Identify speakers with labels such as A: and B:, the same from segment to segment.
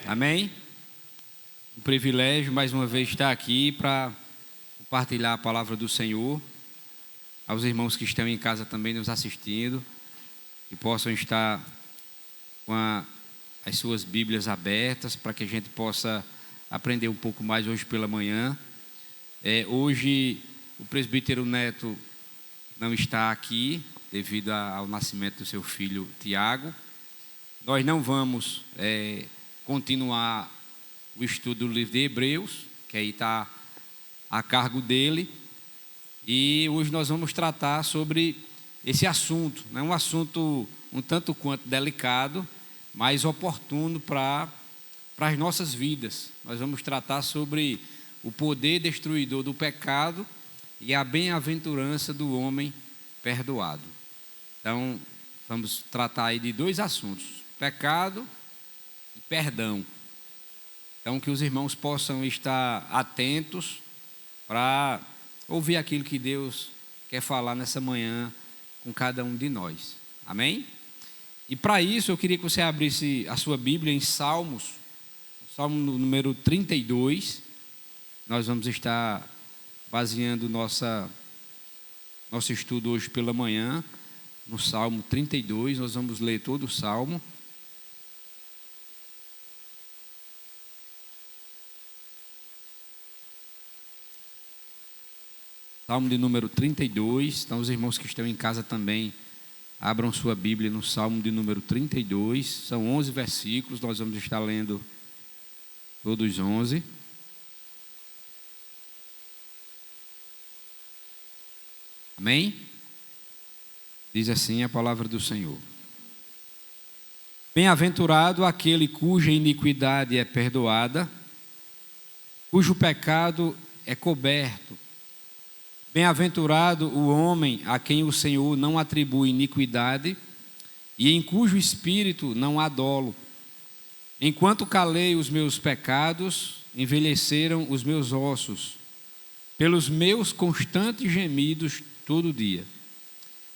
A: Amém? Um privilégio mais uma vez estar aqui para compartilhar a palavra do Senhor. Aos irmãos que estão em casa também nos assistindo, que possam estar com as suas Bíblias abertas para que a gente possa aprender um pouco mais hoje pela manhã. Hoje o presbítero Neto não está aqui devido ao nascimento do seu filho Tiago. Nós não vamos continuar o estudo do livro de Hebreus, que aí está a cargo dele. E hoje nós vamos tratar sobre esse assunto, um assunto um tanto quanto delicado, mas oportuno para as nossas vidas. Nós vamos tratar sobre o poder destruidor do pecado e a bem-aventurança do homem perdoado. Então, vamos tratar aí de dois assuntos: pecado e perdão. Então, que os irmãos possam estar atentos para ouvir aquilo que Deus quer falar nessa manhã com cada um de nós. Amém? E para isso eu queria que você abrisse a sua Bíblia em Salmos, Salmo número 32. Nós vamos estar baseando nosso estudo hoje pela manhã no Salmo 32. Nós vamos ler todo o Salmo. Salmo de número 32. Então os irmãos que estão em casa também abram sua Bíblia no Salmo de número 32. São 11 versículos, nós vamos estar lendo todos 11. Amém? Diz assim a palavra do Senhor: Bem-aventurado aquele cuja iniquidade é perdoada, cujo pecado é coberto. Bem-aventurado o homem a quem o Senhor não atribui iniquidade e em cujo espírito não há dolo. Enquanto calei os meus pecados, envelheceram os meus ossos, pelos meus constantes gemidos todo dia.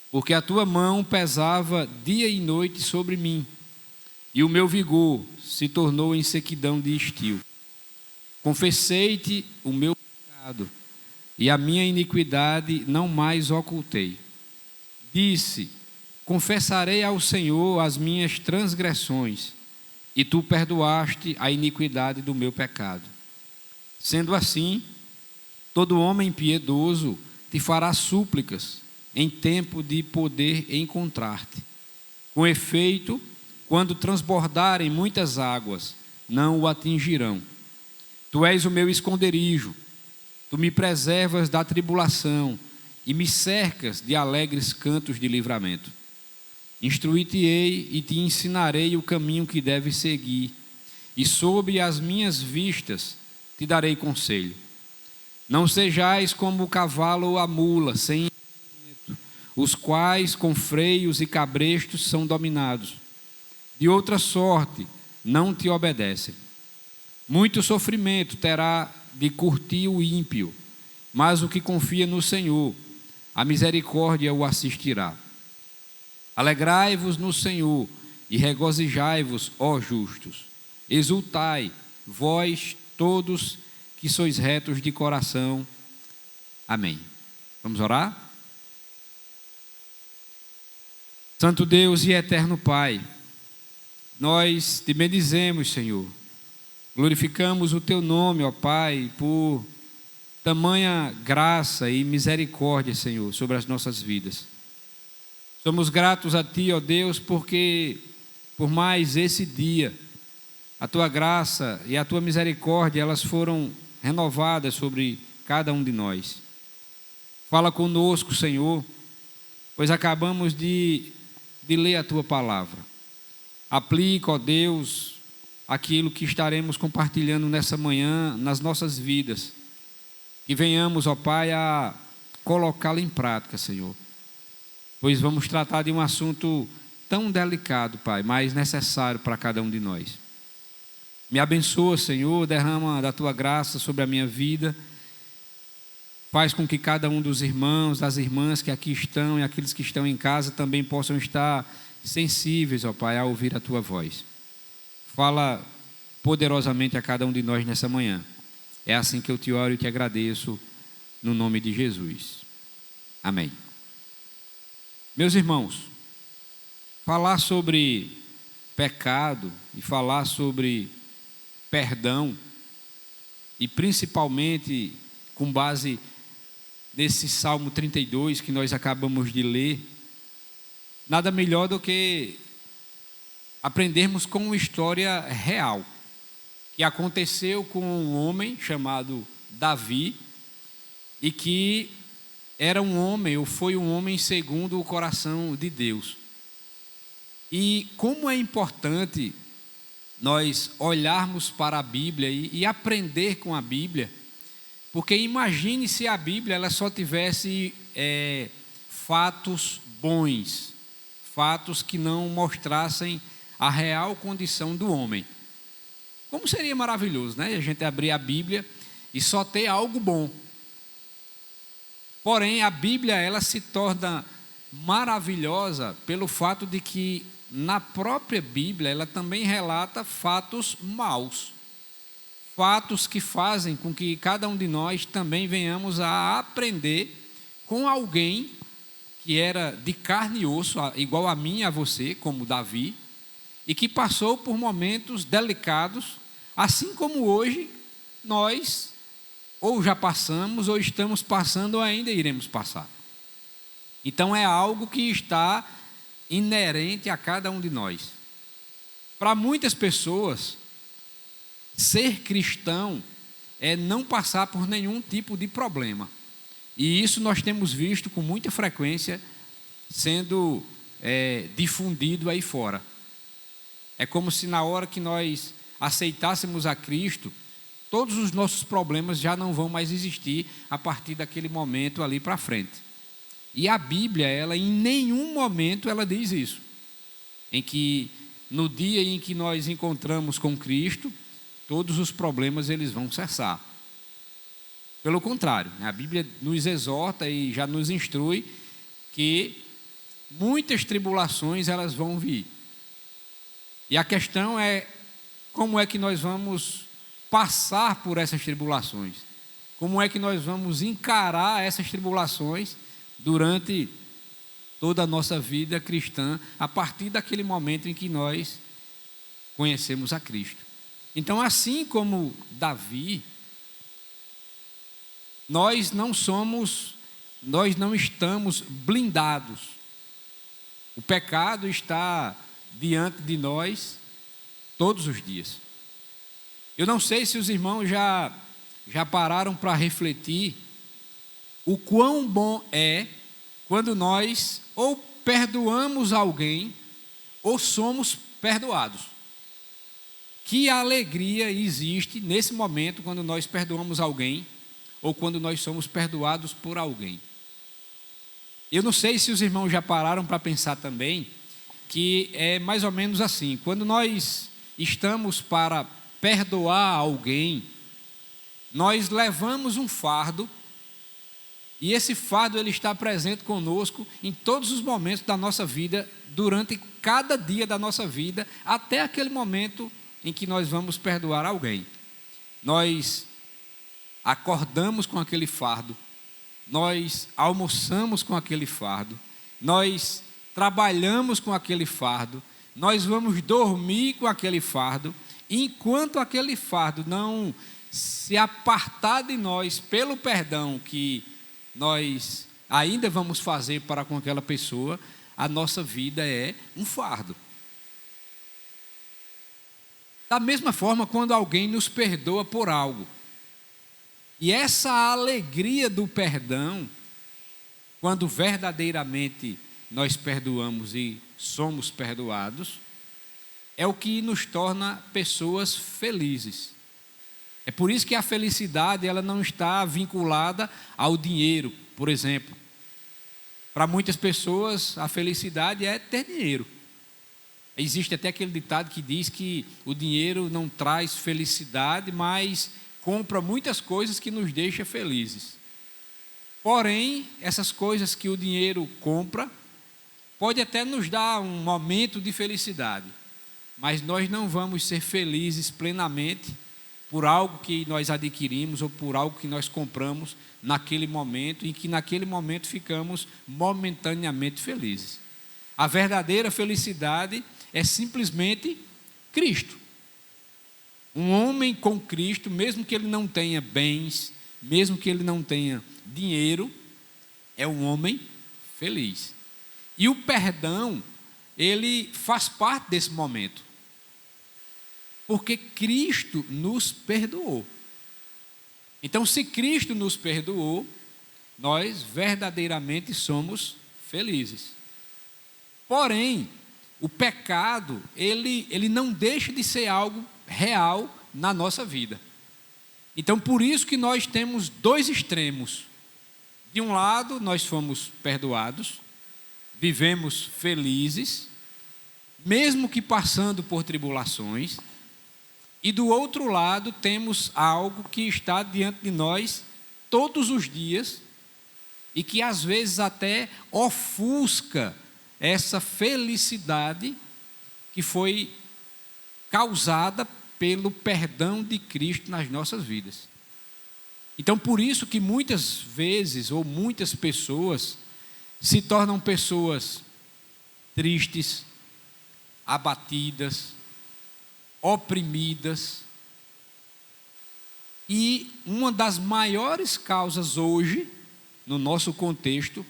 A: Porque a tua mão pesava dia e noite sobre mim, e o meu vigor se tornou em sequidão de estio. Confessei-te o meu pecado, e a minha iniquidade não mais ocultei. Disse: confessarei ao Senhor as minhas transgressões, e tu perdoaste a iniquidade do meu pecado. Sendo assim, todo homem piedoso te fará súplicas em tempo de poder encontrar-te. Com efeito, quando transbordarem muitas águas, não o atingirão. Tu és o meu esconderijo. Tu me preservas da tribulação e me cercas de alegres cantos de livramento. Instruí-te-ei e te ensinarei o caminho que deves seguir, e sob as minhas vistas te darei conselho. Não sejais como o cavalo ou a mula, sem entendimento, os quais com freios e cabrestos são dominados. De outra sorte não te obedecem. Muito sofrimento terá de curtir o ímpio, mas o que confia no Senhor, a misericórdia o assistirá. Alegrai-vos no Senhor e regozijai-vos, ó justos. Exultai, vós todos que sois retos de coração. Amém. Vamos orar? Santo Deus e eterno Pai, nós te bendizemos, Senhor. Glorificamos o teu nome, ó Pai, por tamanha graça e misericórdia, Senhor, sobre as nossas vidas. Somos gratos a ti, ó Deus, porque por mais esse dia, a tua graça e a tua misericórdia, elas foram renovadas sobre cada um de nós. Fala conosco, Senhor, pois acabamos de ler a tua palavra. Aplica, ó Deus, aquilo que estaremos compartilhando nessa manhã nas nossas vidas. Que venhamos, ó Pai, a colocá-lo em prática, Senhor. Pois vamos tratar de um assunto tão delicado, Pai, mas necessário para cada um de nós. Me abençoa, Senhor, derrama da tua graça sobre a minha vida. Faz com que cada um dos irmãos, das irmãs que aqui estão e aqueles que estão em casa também possam estar sensíveis, ó Pai, a ouvir a tua voz. Fala poderosamente a cada um de nós nessa manhã. É assim que eu te oro e te agradeço, no nome de Jesus. Amém. Meus irmãos, falar sobre pecado e falar sobre perdão, e principalmente com base nesse Salmo 32 que nós acabamos de ler, nada melhor do que aprendermos com uma história real, que aconteceu com um homem chamado Davi, e que era um homem, ou foi um homem segundo o coração de Deus. E como é importante nós olharmos para a Bíblia e aprender com a Bíblia, porque imagine se a Bíblia ela só tivesse fatos bons, fatos que não mostrassem a real condição do homem. Como seria maravilhoso, né? A gente abrir a Bíblia e só ter algo bom. Porém, a Bíblia ela se torna maravilhosa pelo fato de que na própria Bíblia ela também relata fatos maus. Fatos que fazem com que cada um de nós também venhamos a aprender com alguém que era de carne e osso, igual a mim e a você, como Davi, e que passou por momentos delicados, assim como hoje nós ou já passamos, ou estamos passando, ou ainda iremos passar. Então é algo que está inerente a cada um de nós. Para muitas pessoas, ser cristão é não passar por nenhum tipo de problema. E isso nós temos visto com muita frequência sendo difundido aí fora. É como se na hora que nós aceitássemos a Cristo, todos os nossos problemas já não vão mais existir a partir daquele momento ali para frente. E a Bíblia, ela em nenhum momento ela diz isso. Em que no dia em que nós encontramos com Cristo, todos os problemas eles vão cessar. Pelo contrário, a Bíblia nos exorta e já nos instrui que muitas tribulações elas vão vir. E a questão é como é que nós vamos passar por essas tribulações. Como é que nós vamos encarar essas tribulações durante toda a nossa vida cristã, a partir daquele momento em que nós conhecemos a Cristo. Então, assim como Davi, nós não estamos blindados. O pecado está diante de nós todos os dias. Eu não sei se os irmãos já pararam para refletir o quão bom é quando nós ou perdoamos alguém ou somos perdoados. Que alegria existe nesse momento quando nós perdoamos alguém ou quando nós somos perdoados por alguém. Eu não sei se os irmãos já pararam para pensar também que é mais ou menos assim, quando nós estamos para perdoar alguém, nós levamos um fardo, e esse fardo ele está presente conosco em todos os momentos da nossa vida, durante cada dia da nossa vida, até aquele momento em que nós vamos perdoar alguém. Nós acordamos com aquele fardo, nós almoçamos com aquele fardo, nós trabalhamos com aquele fardo, nós vamos dormir com aquele fardo. Enquanto aquele fardo não se apartar de nós pelo perdão que nós ainda vamos fazer para com aquela pessoa, a nossa vida é um fardo. Da mesma forma, quando alguém nos perdoa por algo, e essa alegria do perdão, quando verdadeiramente nós perdoamos e somos perdoados, é o que nos torna pessoas felizes. É por isso que a felicidade ela não está vinculada ao dinheiro, por exemplo. Para muitas pessoas, a felicidade é ter dinheiro. Existe até aquele ditado que diz que o dinheiro não traz felicidade, mas compra muitas coisas que nos deixam felizes. Porém, essas coisas que o dinheiro compra, pode até nos dar um momento de felicidade. mas nós não vamos ser felizes plenamente por algo que nós adquirimos ou por algo que nós compramos naquele momento, em que naquele momento ficamos momentaneamente felizes. A verdadeira felicidade é simplesmente Cristo. Um homem com Cristo, mesmo que ele não tenha bens, mesmo que ele não tenha dinheiro, é um homem feliz. E o perdão, ele faz parte desse momento. Porque Cristo nos perdoou. Então, se Cristo nos perdoou, nós verdadeiramente somos felizes. Porém, o pecado, ele não deixa de ser algo real na nossa vida. Então, por isso que nós temos dois extremos. De um lado, nós fomos perdoados, vivemos felizes, mesmo que passando por tribulações. E do outro lado, temos algo que está diante de nós todos os dias e que às vezes até ofusca essa felicidade que foi causada pelo perdão de Cristo nas nossas vidas. Então, por isso que muitas vezes, ou muitas pessoas, se tornam pessoas tristes, abatidas, oprimidas. E uma das maiores causas hoje, no nosso contexto,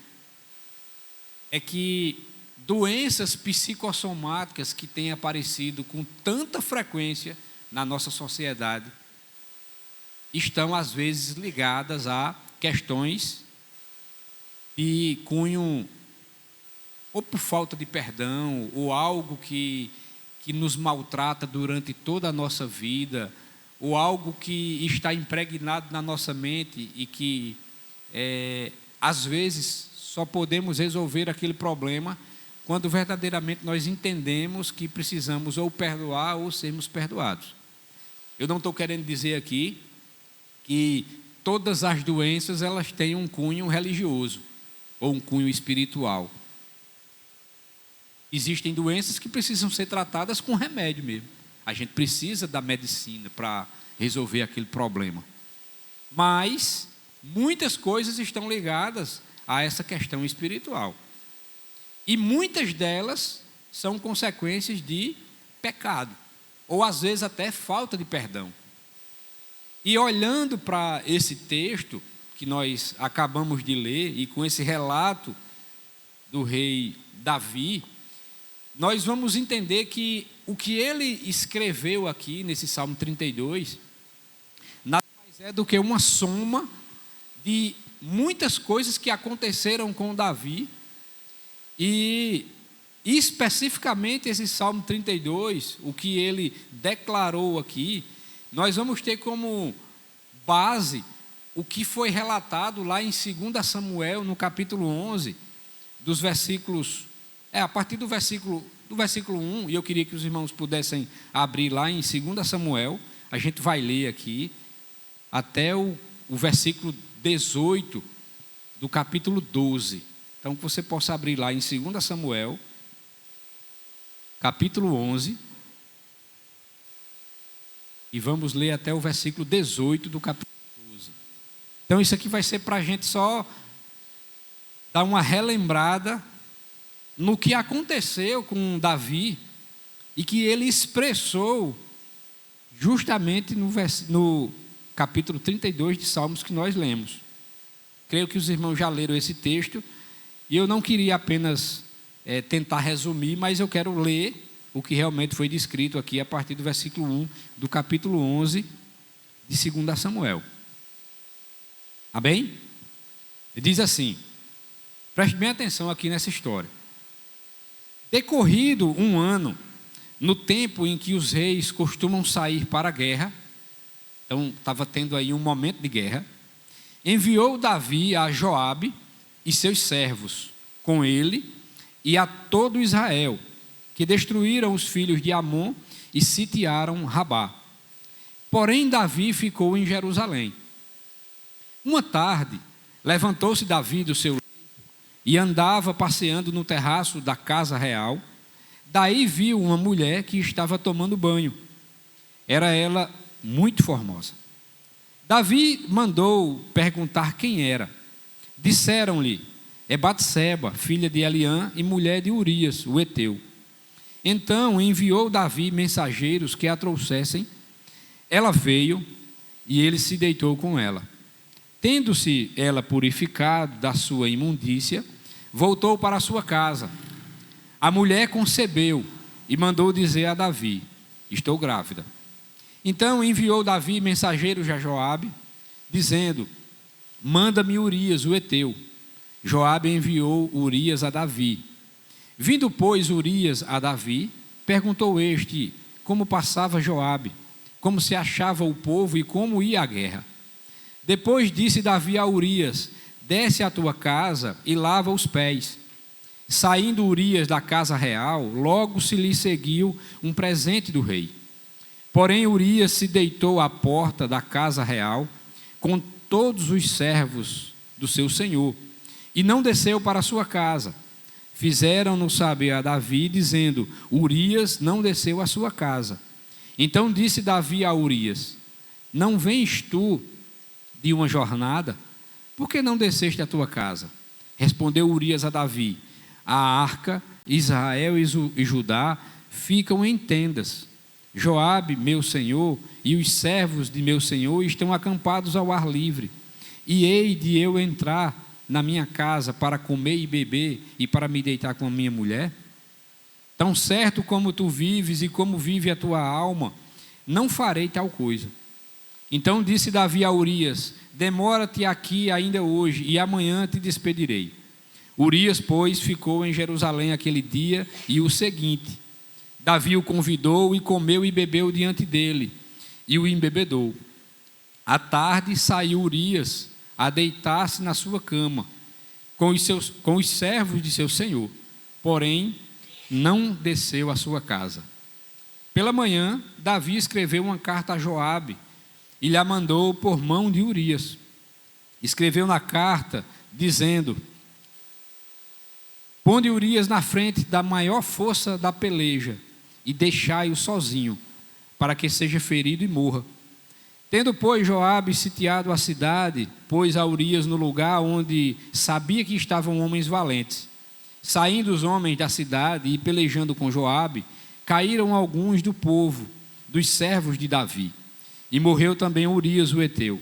A: é que doenças psicossomáticas que têm aparecido com tanta frequência na nossa sociedade estão às vezes ligadas a questões de cunho ou por falta de perdão, ou algo que nos maltrata durante toda a nossa vida, ou algo que está impregnado na nossa mente e que às vezes só podemos resolver aquele problema quando verdadeiramente nós entendemos que precisamos ou perdoar ou sermos perdoados. Eu não estou querendo dizer aqui que todas as doenças elas têm um cunho religioso ou um cunho espiritual. Existem doenças que precisam ser tratadas com remédio mesmo. A gente precisa da medicina para resolver aquele problema. Mas muitas coisas estão ligadas a essa questão espiritual. E muitas delas são consequências de pecado, ou às vezes até falta de perdão. E olhando para esse texto que nós acabamos de ler, e com esse relato do rei Davi, nós vamos entender que o que ele escreveu aqui nesse Salmo 32, nada mais é do que uma soma de muitas coisas que aconteceram com Davi, e especificamente esse Salmo 32, o que ele declarou aqui, nós vamos ter como base o que foi relatado lá em 2 Samuel, no capítulo 11, dos versículos, a partir do versículo 1, e eu queria que os irmãos pudessem abrir lá em 2 Samuel, a gente vai ler aqui, até o versículo 18 do capítulo 12. Então, que você possa abrir lá em 2 Samuel, capítulo 11, e vamos ler até o versículo 18 do capítulo 12. Então, isso aqui vai ser para a gente só dar uma relembrada no que aconteceu com Davi e que ele expressou justamente no capítulo 32 de Salmos que nós lemos. Creio que os irmãos já leram esse texto e eu não queria apenas tentar resumir, mas eu quero ler o que realmente foi descrito aqui a partir do versículo 1 do capítulo 11 de 2 Samuel. Amém? Ele diz assim, preste bem atenção aqui nessa história. Decorrido um ano, no tempo em que os reis costumam sair para a guerra, então estava tendo aí um momento de guerra, enviou Davi a Joabe e seus servos, com ele e a todo Israel, que destruíram os filhos de Amon e sitiaram Rabá. Porém, Davi ficou em Jerusalém. Uma tarde, levantou-se Davi do seu leito e andava passeando no terraço da casa real. Daí viu uma mulher que estava tomando banho. Era ela muito formosa. Davi mandou perguntar quem era. Disseram-lhe: é Batseba, filha de Eliã e mulher de Urias, o heteu. Então enviou Davi mensageiros que a trouxessem. Ela veio e ele se deitou com ela. Tendo-se ela purificado da sua imundícia, voltou para a sua casa. A mulher concebeu e mandou dizer a Davi: estou grávida. Então enviou Davi mensageiros a Joabe, dizendo: manda-me Urias, o heteu. Joabe enviou Urias a Davi. Vindo, pois, Urias a Davi, perguntou este como passava Joabe, como se achava o povo e como ia a guerra. Depois disse Davi a Urias: desce à tua casa e lava os pés. Saindo Urias da casa real, logo se lhe seguiu um presente do rei. Porém Urias se deitou à porta da casa real com todos os servos do seu senhor, e não desceu para a sua casa. Fizeram-no saber a Davi, dizendo: Urias não desceu à sua casa. Então disse Davi a Urias: não vens tu de uma jornada? Por que não desceste à tua casa? Respondeu Urias a Davi: a arca, Israel e Judá ficam em tendas. Joabe, meu senhor, e os servos de meu senhor estão acampados ao ar livre. E hei de eu entrar na minha casa para comer e beber e para me deitar com a minha mulher? Tão certo como tu vives e como vive a tua alma, não farei tal coisa. Então disse Davi a Urias: demora-te aqui ainda hoje, e amanhã te despedirei. Urias, pois, ficou em Jerusalém aquele dia e o seguinte. Davi o convidou e comeu e bebeu diante dele, e o embebedou. À tarde saiu Urias a deitar-se na sua cama, com os servos de seu senhor, porém não desceu à sua casa. Pela manhã, Davi escreveu uma carta a Joabe e lhe a mandou por mão de Urias. Escreveu na carta, dizendo: ponde Urias na frente da maior força da peleja e deixai-o sozinho, para que seja ferido e morra. Tendo, pois, Joabe sitiado a cidade, pôs a Urias no lugar onde sabia que estavam homens valentes. Saindo os homens da cidade e pelejando com Joabe, caíram alguns do povo, dos servos de Davi, e morreu também Urias o heteu.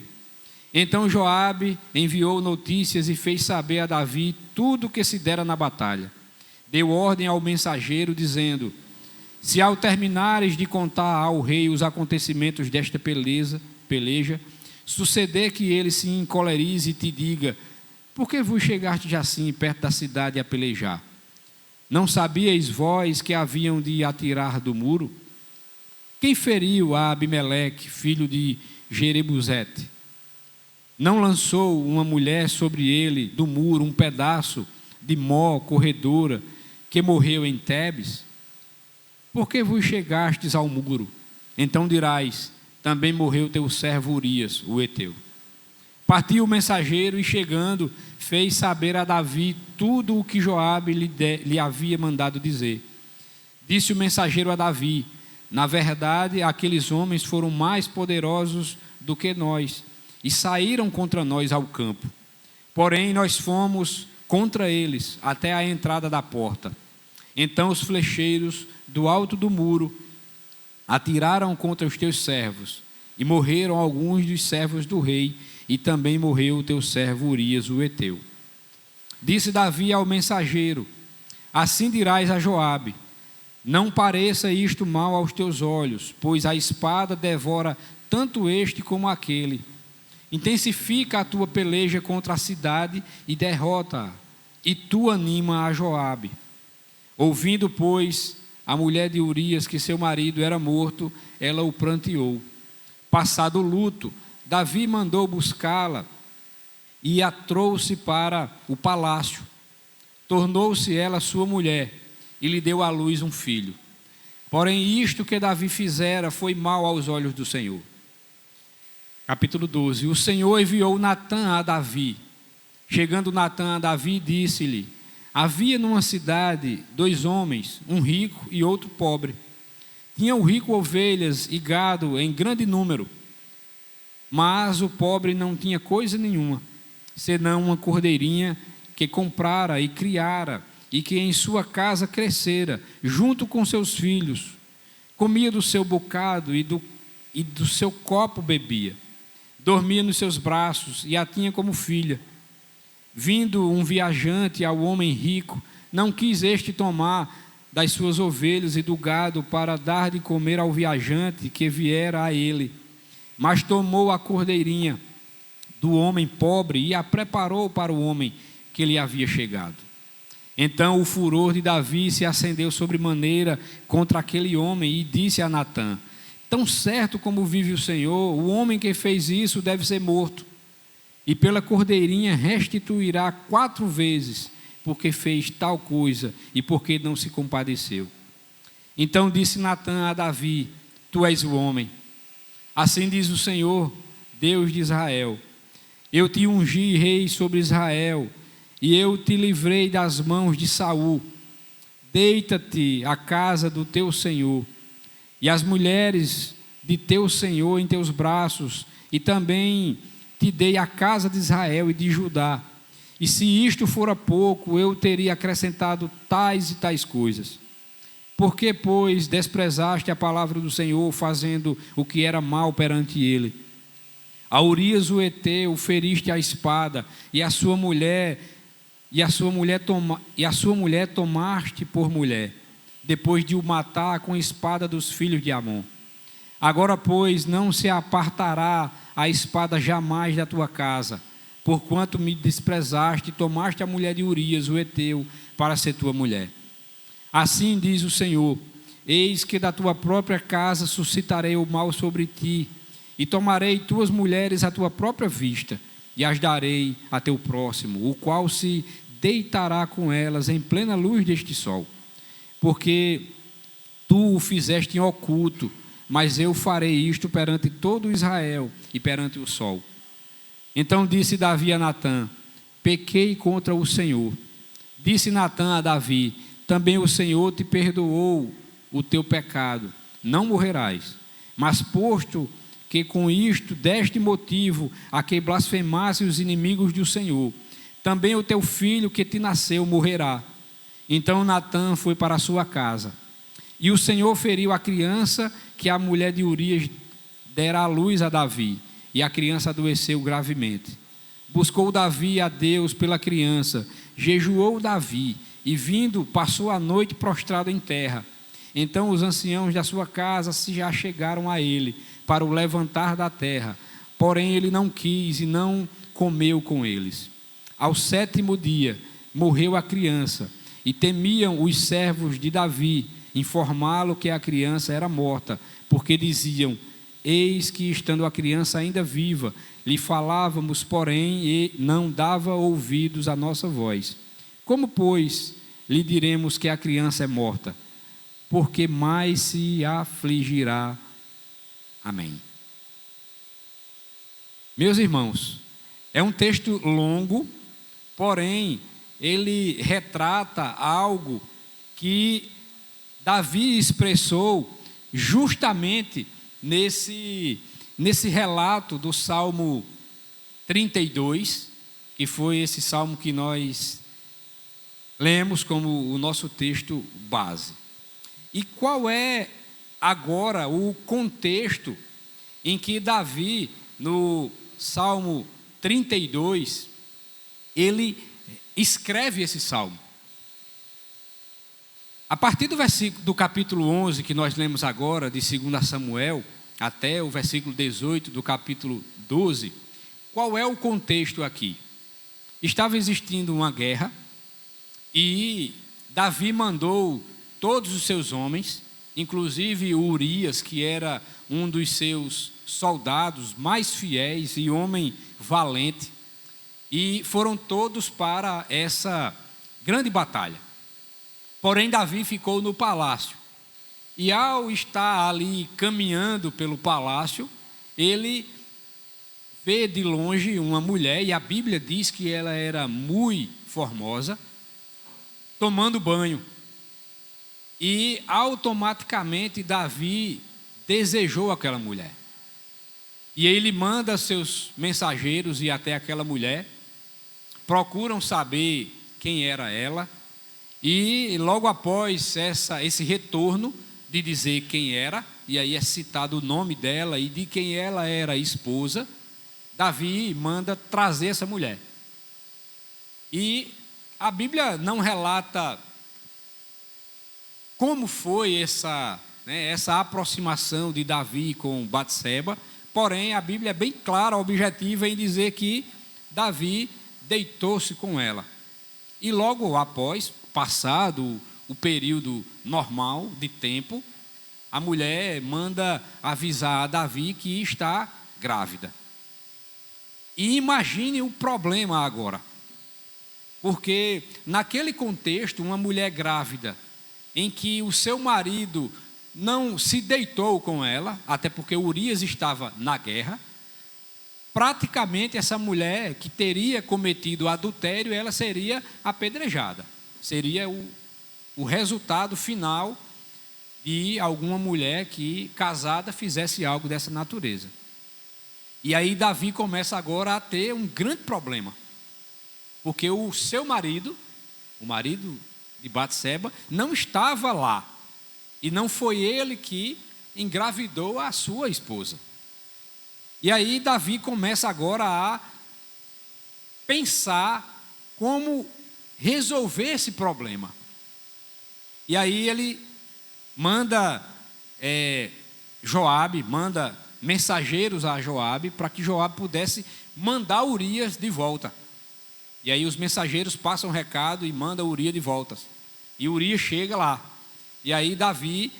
A: Então Joabe enviou notícias e fez saber a Davi tudo o que se dera na batalha. Deu ordem ao mensageiro, dizendo: se ao terminares de contar ao rei os acontecimentos desta peleja, suceder que ele se encolerize e te diga: por que vos chegastes assim perto da cidade a pelejar? Não sabíeis vós que haviam de atirar do muro? Quem feriu a Abimeleque, filho de Jerebuzete? Não lançou uma mulher sobre ele do muro um pedaço de mó corredora que morreu em Tebes? Por que vos chegastes ao muro? Então dirás: também morreu teu servo Urias, o heteu. Partiu o mensageiro e, chegando, fez saber a Davi tudo o que Joabe lhe havia mandado dizer. Disse o mensageiro a Davi: na verdade, aqueles homens foram mais poderosos do que nós e saíram contra nós ao campo. Porém, nós fomos contra eles até a entrada da porta. Então os flecheiros do alto do muro atiraram contra os teus servos, e morreram alguns dos servos do rei, e também morreu o teu servo Urias o heteu. Disse Davi ao mensageiro: assim dirás a Joabe: não pareça isto mal aos teus olhos, pois a espada devora tanto este como aquele. Intensifica a tua peleja contra a cidade e derrota-a, e tu anima a Joabe. Ouvindo, pois, a mulher de Urias que seu marido era morto, ela o pranteou. Passado o luto, Davi mandou buscá-la e a trouxe para o palácio. Tornou-se ela sua mulher e lhe deu à luz um filho. Porém, isto que Davi fizera foi mal aos olhos do Senhor. Capítulo 12. O Senhor enviou Natã a Davi. Chegando Natã a Davi, disse-lhe: Havia numa cidade 2 homens, um rico e outro pobre. Tinha o rico ovelhas e gado em grande número, mas o pobre não tinha coisa nenhuma, senão uma cordeirinha que comprara e criara, e que em sua casa crescera, junto com seus filhos. Comia do seu bocado e do seu copo bebia. Dormia nos seus braços e a tinha como filha. Vindo um viajante ao homem rico, não quis este tomar das suas ovelhas e do gado para dar de comer ao viajante que viera a ele, mas tomou a cordeirinha do homem pobre e a preparou para o homem que lhe havia chegado. Então o furor de Davi se acendeu sobremaneira contra aquele homem e disse a Natã: tão certo como vive o Senhor, o homem que fez isso deve ser morto, e pela cordeirinha restituirá 4 vezes, porque fez tal coisa e porque não se compadeceu. Então disse Natã a Davi: tu és o homem. Assim diz o Senhor, Deus de Israel: eu te ungi rei sobre Israel, e eu te livrei das mãos de Saul. Deita-te à casa do teu senhor, e as mulheres de teu senhor em teus braços, e também te dei a casa de Israel e de Judá. E se isto fora pouco, eu teria acrescentado tais e tais coisas. Por que, pois, desprezaste a palavra do Senhor, fazendo o que era mal perante ele? A Urias o heteu feriste a espada, e a sua mulher tomaste por mulher, depois de o matar com a espada dos filhos de Amon. Agora, pois, não se apartará a espada jamais da tua casa, porquanto me desprezaste e tomaste a mulher de Urias o heteu para ser tua mulher. Assim diz o Senhor: eis que da tua própria casa suscitarei o mal sobre ti, e tomarei tuas mulheres à tua própria vista, e as darei a teu próximo, o qual se deitará com elas em plena luz deste sol. Porque tu o fizeste em oculto, mas eu farei isto perante todo Israel e perante o sol. Então disse Davi a Natã: pequei contra o Senhor. Disse Natã a Davi: também o Senhor te perdoou o teu pecado, não morrerás. Mas posto que com isto deste motivo a que blasfemasse os inimigos do Senhor, também o teu filho que te nasceu morrerá. Então Natã foi para a sua casa. E o Senhor feriu a criança que a mulher de Urias dera à luz a Davi, e a criança adoeceu gravemente. Buscou Davi a Deus pela criança, jejuou Davi, e vindo, passou a noite prostrado em terra. Então os anciãos da sua casa se já chegaram a ele, para o levantar da terra. Porém ele não quis e não comeu com eles. Ao 7º dia, morreu a criança, e temiam os servos de Davi informá-lo que a criança era morta, porque diziam: eis que, estando a criança ainda viva, lhe falávamos, porém, e não dava ouvidos à nossa voz. Como, pois, lhe diremos que a criança é morta? Porque mais se afligirá. Amém. Meus irmãos, é um texto longo, porém, ele retrata algo que Davi expressou justamente nesse relato do Salmo 32, que foi esse salmo que nós lemos como o nosso texto base. E qual é agora o contexto em que Davi, no Salmo 32, ele escreve esse salmo? A partir do capítulo 11, que nós lemos agora, de 2 Samuel, até o versículo 18 do capítulo 12, qual é o contexto aqui? Estava existindo uma guerra, e Davi mandou todos os seus homens, inclusive Urias, que era um dos seus soldados mais fiéis e homem valente, e foram todos para essa grande batalha. Porém, Davi ficou no palácio, e ao estar ali caminhando pelo palácio, ele vê de longe uma mulher, e a Bíblia diz que ela era muito formosa, tomando banho. E automaticamente Davi desejou aquela mulher. E ele manda seus mensageiros ir até aquela mulher, procuram saber quem era ela, e logo após esse retorno de dizer quem era, e aí é citado o nome dela e de quem ela era esposa, Davi manda trazer essa mulher. E a Bíblia não relata como foi essa aproximação de Davi com Batseba, porém a Bíblia é bem clara, objetiva em dizer que Davi deitou-se com ela. E logo após, passado o período normal de tempo, a mulher manda avisar a Davi que está grávida. E imagine o problema agora, porque naquele contexto, uma mulher grávida, em que o seu marido não se deitou com ela, até porque Urias estava na guerra, praticamente essa mulher que teria cometido adultério, ela seria apedrejada. Seria o resultado final de alguma mulher que, casada, fizesse algo dessa natureza. E aí Davi começa agora a ter um grande problema, porque o seu marido, o marido de Batseba, não estava lá, e não foi ele que engravidou a sua esposa. E aí Davi começa agora a pensar como resolver esse problema. E aí ele manda Joabe, manda mensageiros a Joabe, para que Joabe pudesse mandar Urias de volta. E aí os mensageiros passam o recado e mandam Urias de volta. E Urias chega lá. E aí Davi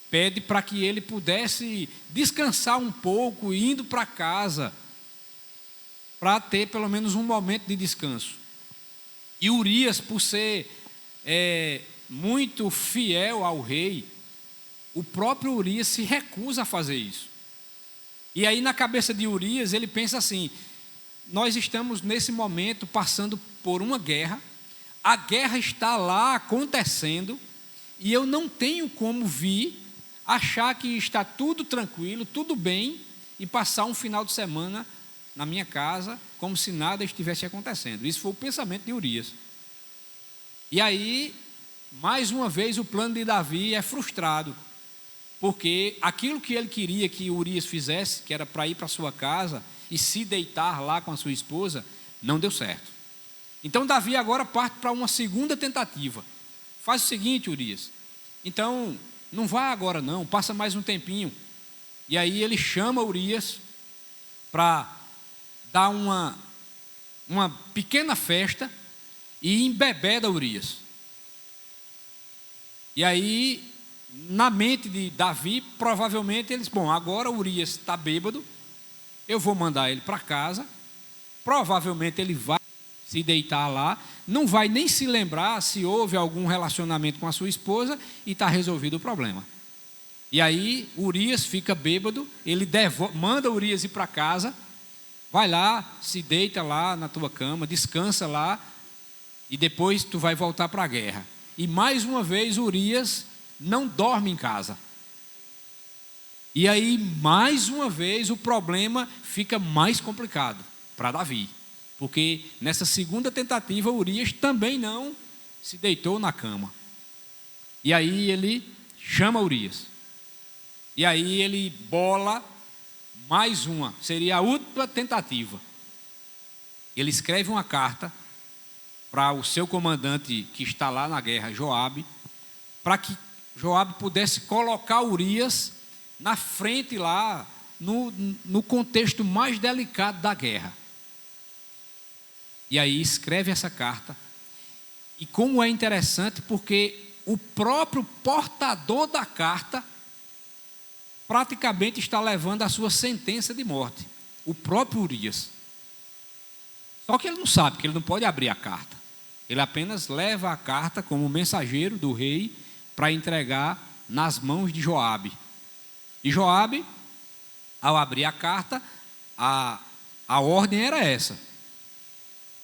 A: pede para que ele pudesse descansar um pouco, indo para casa, para ter pelo menos um momento de descanso. E Urias, por ser muito fiel ao rei, o próprio Urias se recusa a fazer isso. E aí na cabeça de Urias ele pensa assim: nós estamos nesse momento passando por uma guerra, a guerra está lá acontecendo, e eu não tenho como vir, achar que está tudo tranquilo, tudo bem, e passar um final de semana na minha casa, como se nada estivesse acontecendo. Isso foi o pensamento de Urias. E aí, mais uma vez, o plano de Davi é frustrado, porque aquilo que ele queria que Urias fizesse, que era para ir para sua casa e se deitar lá com a sua esposa, não deu certo. Então Davi agora parte para uma segunda tentativa. Faz o seguinte, Urias, então não vá agora não, passa mais um tempinho. E aí ele chama Urias para dar uma pequena festa e embebeda Urias. E aí, na mente de Davi, provavelmente eles, agora Urias está bêbado, eu vou mandar ele para casa, provavelmente ele vai se deitar lá, não vai nem se lembrar se houve algum relacionamento com a sua esposa e está resolvido o problema. E aí Urias fica bêbado, ele manda Urias ir para casa, vai lá, se deita lá na tua cama, descansa lá e depois tu vai voltar para a guerra. E mais uma vez Urias não dorme em casa. E aí mais uma vez o problema fica mais complicado para Davi. Porque nessa segunda tentativa, Urias também não se deitou na cama. E aí ele chama Urias. E aí ele bola mais uma, seria a última tentativa. Ele escreve uma carta para o seu comandante que está lá na guerra, Joabe, para que Joabe pudesse colocar Urias na frente lá, no contexto mais delicado da guerra. E aí escreve essa carta. E como é interessante, porque o próprio portador da carta praticamente está levando a sua sentença de morte. O próprio Urias. Só que ele não sabe, que ele não pode abrir a carta. Ele apenas leva a carta como mensageiro do rei para entregar nas mãos de Joabe. E Joabe, ao abrir a carta, a ordem era essa: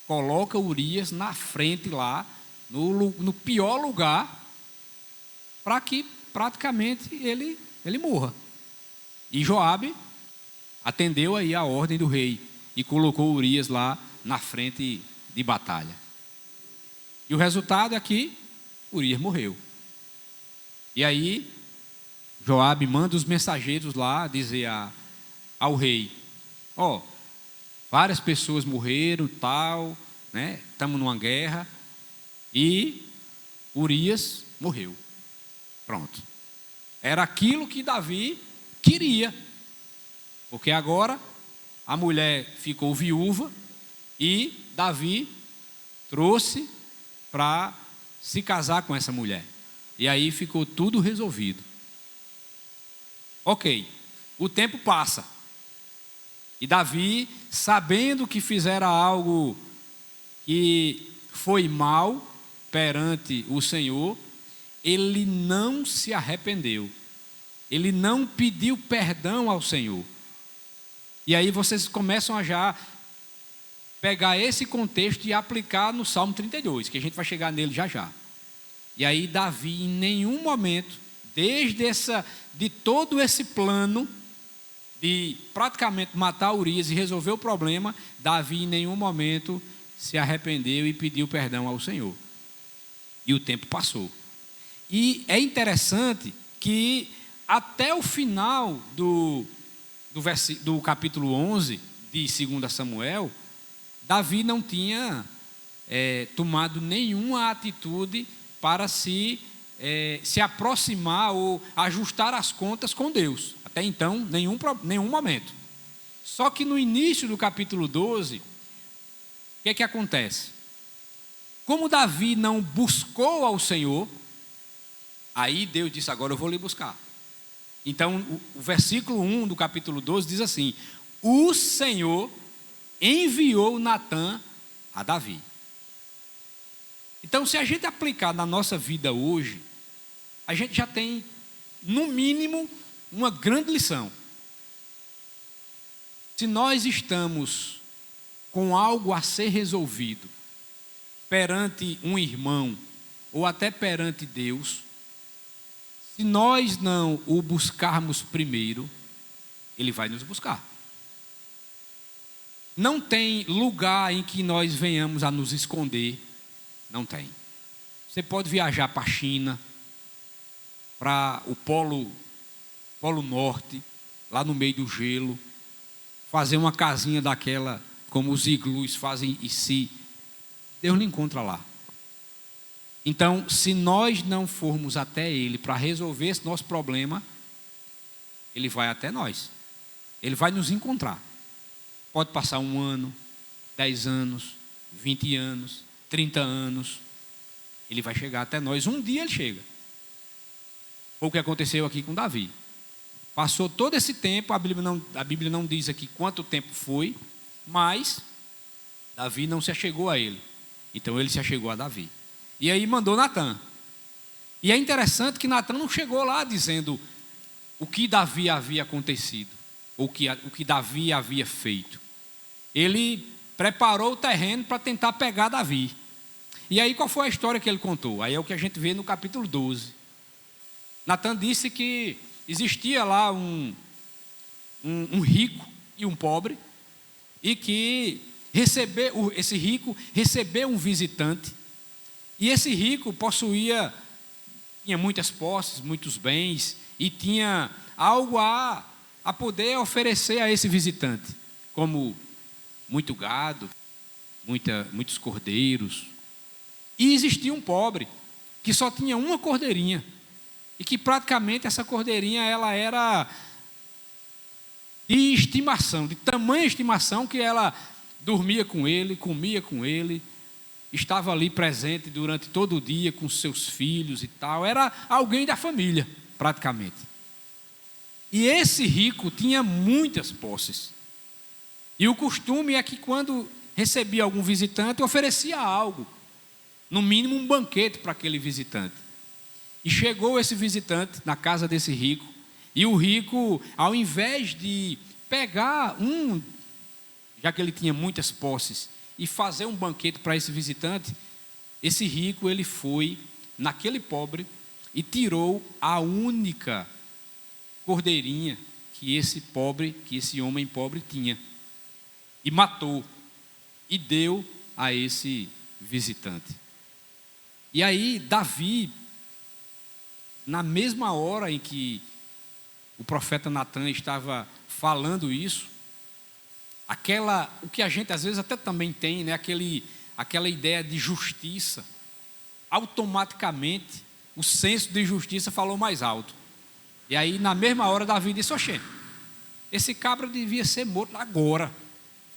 A: coloca Urias na frente lá no pior lugar, para que praticamente ele morra. E Joabe atendeu aí a ordem do rei e colocou Urias lá na frente de batalha. E o resultado é que Urias morreu. E aí Joabe manda os mensageiros lá dizer ao rei: várias pessoas morreram, tal, né? Estamos numa guerra e Urias morreu. Pronto. Era aquilo que Davi queria, porque agora a mulher ficou viúva e Davi trouxe para se casar com essa mulher. E aí ficou tudo resolvido. Ok, o tempo passa. E Davi, sabendo que fizera algo que foi mal perante o Senhor, ele não se arrependeu. Ele não pediu perdão ao Senhor. E aí vocês começam a já pegar esse contexto e aplicar no Salmo 32, que a gente vai chegar nele já já. E aí Davi, em nenhum momento, de todo esse plano de praticamente matar Urias e resolver o problema, Davi em nenhum momento se arrependeu e pediu perdão ao Senhor. E o tempo passou. E é interessante que até o final do capítulo 11 de 2 Samuel, Davi não tinha tomado nenhuma atitude para se aproximar ou ajustar as contas com Deus. Até então, nenhum momento. Só que no início do capítulo 12, o que acontece? Como Davi não buscou ao Senhor, aí Deus disse: agora eu vou lhe buscar. Então, o versículo 1 do capítulo 12 diz assim: o Senhor enviou Natã a Davi. Então, se a gente aplicar na nossa vida hoje, a gente já tem, no mínimo, uma grande lição. Se nós estamos com algo a ser resolvido perante um irmão ou até perante Deus, se nós não o buscarmos primeiro, Ele vai nos buscar. Não tem lugar em que nós venhamos a nos esconder. Não tem. Você pode viajar para a China, para o Polo Norte, lá no meio do gelo, fazer uma casinha daquela, como os iglus fazem em si. Deus não encontra lá. Então, se nós não formos até Ele para resolver esse nosso problema, Ele vai até nós. Ele vai nos encontrar. Pode passar 1 ano, 10 anos, 20 anos, 30 anos. Ele vai chegar até nós. Um dia Ele chega. Foi o que aconteceu aqui com Davi. Passou todo esse tempo, a Bíblia não diz aqui quanto tempo foi, mas Davi não se achegou a Ele. Então Ele se achegou a Davi. E aí mandou Natã. E é interessante que Natã não chegou lá dizendo o que Davi havia acontecido, ou o que Davi havia feito. Ele preparou o terreno para tentar pegar Davi. E aí qual foi a história que ele contou? Aí é o que a gente vê no capítulo 12. Natã disse que existia lá um rico e um pobre, e que esse rico recebeu um visitante. E esse rico tinha muitas posses, muitos bens, e tinha algo a poder oferecer a esse visitante, como muito gado, muitos cordeiros. E existia um pobre, que só tinha uma cordeirinha, e que praticamente essa cordeirinha ela era de estimação, de tamanha estimação, que ela dormia com ele, comia com ele, estava ali presente durante todo o dia com seus filhos e tal. Era alguém da família, praticamente. E esse rico tinha muitas posses. E o costume é que quando recebia algum visitante, oferecia algo. No mínimo um banquete para aquele visitante. E chegou esse visitante na casa desse rico. E o rico, ao invés de pegar já que ele tinha muitas posses, e fazer um banquete para esse visitante, esse rico, ele foi naquele pobre e tirou a única cordeirinha que esse homem pobre tinha, e matou, e deu a esse visitante. E aí Davi, na mesma hora em que o profeta Natan estava falando isso, o que a gente às vezes até também tem, né, aquela ideia de justiça, automaticamente o senso de justiça falou mais alto. E aí na mesma hora Davi disse: oxê, esse cabra devia ser morto agora.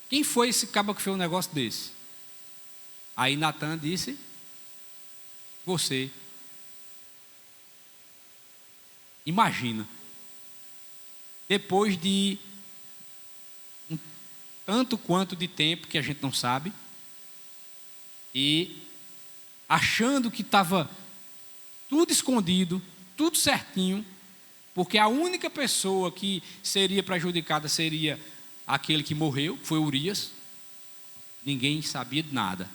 A: Quem foi esse cabra que fez um negócio desse? Aí Natan disse: você. Imagina, depois de um tanto quanto de tempo que a gente não sabe, e achando que estava tudo escondido, tudo certinho, porque a única pessoa que seria prejudicada seria aquele que morreu, foi Urias. Ninguém sabia de nada,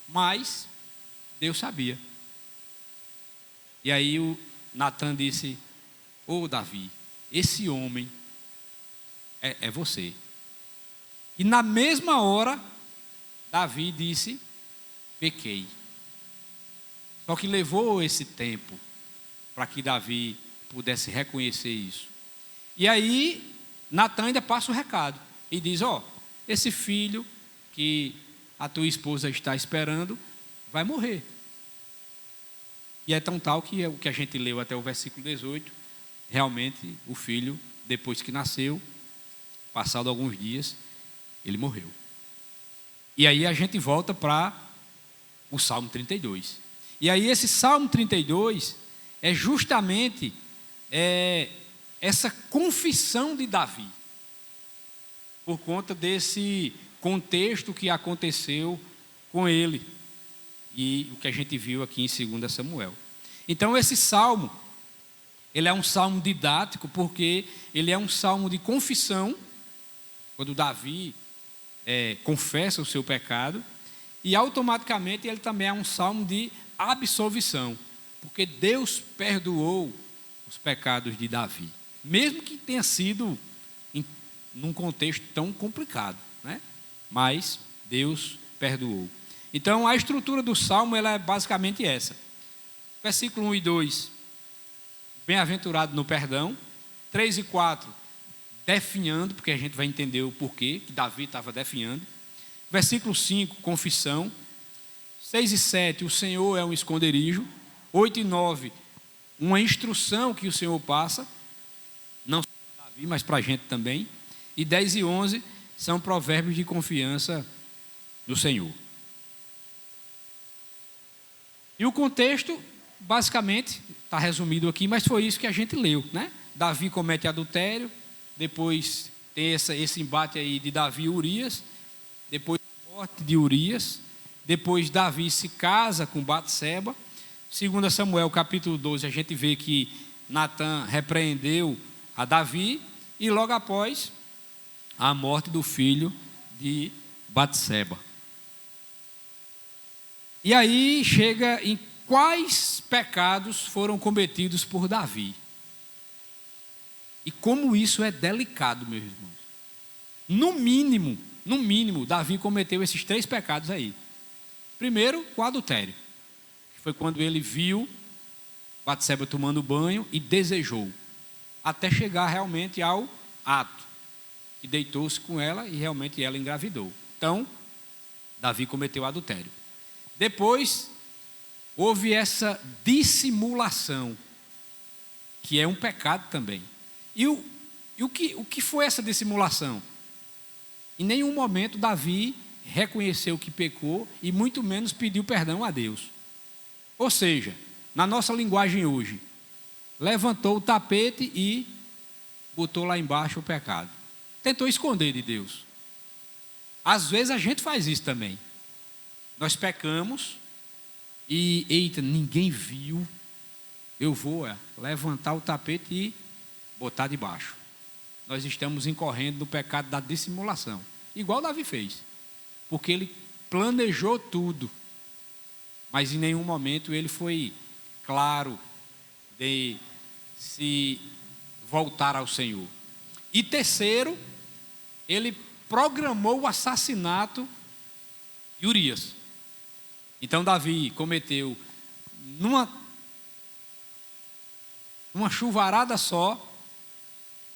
A: mas Deus sabia. E aí o Natan disse: ô Davi, esse homem é você. E na mesma hora Davi disse: pequei. Só que levou esse tempo para que Davi pudesse reconhecer isso. E aí Natan ainda passa o recado e diz: ó, esse filho que a tua esposa está esperando vai morrer. E é tão tal que é o que a gente leu até o versículo 18, realmente o filho, depois que nasceu, passado alguns dias, ele morreu. E aí a gente volta para o Salmo 32. E aí esse Salmo 32 é justamente essa confissão de Davi, por conta desse contexto que aconteceu com ele, e o que a gente viu aqui em 2 Samuel. Então esse salmo, ele é um salmo didático, porque ele é um salmo de confissão, quando Davi confessa o seu pecado, e automaticamente ele também é um salmo de absolvição, porque Deus perdoou os pecados de Davi, mesmo que tenha sido num contexto tão complicado, né? Mas Deus perdoou. Então a estrutura do salmo, ela é basicamente essa. Versículo 1 e 2, bem-aventurado no perdão. 3 e 4, definhando, porque a gente vai entender o porquê que Davi estava definhando. Versículo 5, confissão. 6 e 7, o Senhor é um esconderijo. 8 e 9, uma instrução que o Senhor passa, não só para Davi, mas para a gente também. E 10 e 11 são provérbios de confiança no Senhor. E o contexto, basicamente, está resumido aqui, mas foi isso que a gente leu, né? Davi comete adultério, depois tem esse embate aí de Davi e Urias, depois a morte de Urias, depois Davi se casa com Batseba. 2 Samuel capítulo 12, a gente vê que Natan repreendeu a Davi, e logo após a morte do filho de Batseba. E aí chega em quais pecados foram cometidos por Davi. E como isso é delicado, meus irmãos. No mínimo, Davi cometeu esses 3 pecados aí. Primeiro, o adultério, que foi quando ele viu Batseba tomando banho e desejou, até chegar realmente ao ato, que deitou-se com ela e realmente ela engravidou. Então, Davi cometeu adultério. Depois, houve essa dissimulação, que é um pecado também. E o que foi essa dissimulação? Em nenhum momento Davi reconheceu que pecou e muito menos pediu perdão a Deus. Ou seja, na nossa linguagem hoje, levantou o tapete e botou lá embaixo o pecado. Tentou esconder de Deus. Às vezes a gente faz isso também. Nós pecamos e, eita, ninguém viu, eu vou levantar o tapete e botar debaixo. Nós estamos incorrendo no pecado da dissimulação, igual Davi fez, porque ele planejou tudo, mas em nenhum momento ele foi claro de se voltar ao Senhor. E terceiro, ele programou o assassinato de Urias. Então Davi cometeu numa chuvarada só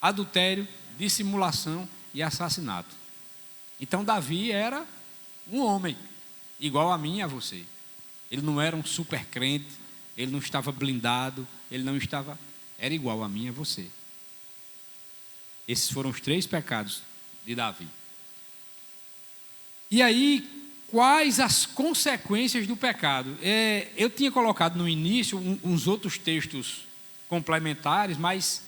A: adultério, dissimulação e assassinato. Então Davi era um homem igual a mim e a você. Ele não era um super crente, ele não estava blindado, era igual a mim e a você. Esses foram os 3 pecados de Davi. E aí, quais as consequências do pecado? Eu tinha colocado no início uns outros textos complementares, mas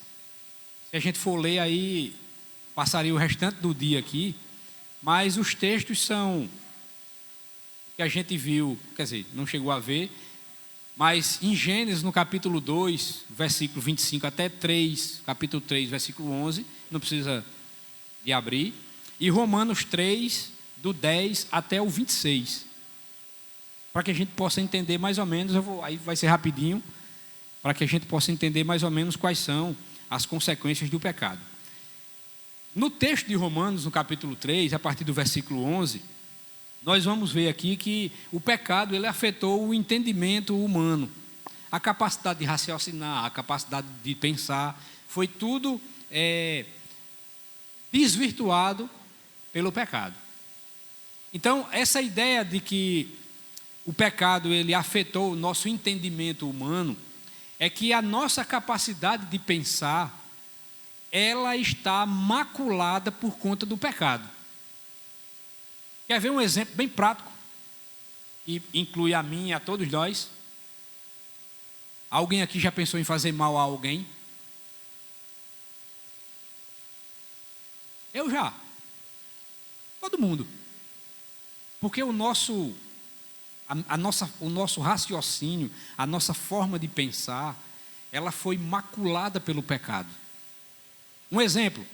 A: se a gente for ler aí, passaria o restante do dia aqui, mas os textos são que a gente viu, quer dizer, não chegou a ver, mas em Gênesis, no capítulo 2, versículo 25 até 3, capítulo 3, versículo 11, não precisa de abrir, e Romanos 3, do 10 até o 26, para que a gente possa entender mais ou menos, aí vai ser rapidinho, para que a gente possa entender mais ou menos quais são as consequências do pecado. No texto de Romanos, no capítulo 3, a partir do versículo 11, nós vamos ver aqui que o pecado ele afetou o entendimento humano, a capacidade de raciocinar, a capacidade de pensar, foi tudo desvirtuado pelo pecado. Então, essa ideia de que o pecado ele afetou o nosso entendimento humano, é que a nossa capacidade de pensar, ela está maculada por conta do pecado. Quer ver um exemplo bem prático, que inclui a mim e a todos nós? Alguém aqui já pensou em fazer mal a alguém? Eu já. Todo mundo. Porque o nosso raciocínio, a nossa forma de pensar, ela foi maculada pelo pecado. Um exemplo,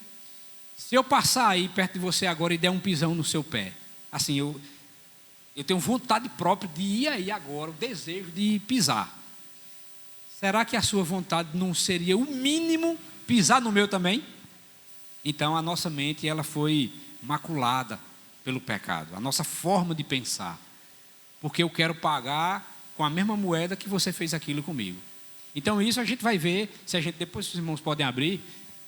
A: se eu passar aí perto de você agora e der um pisão no seu pé, assim, eu tenho vontade própria de ir aí agora, o desejo de pisar. Será que a sua vontade não seria o mínimo pisar no meu também? Então a nossa mente ela foi maculada pelo pecado, a nossa forma de pensar. Porque eu quero pagar com a mesma moeda que você fez aquilo comigo. Então isso a gente vai ver, se a gente depois os irmãos podem abrir,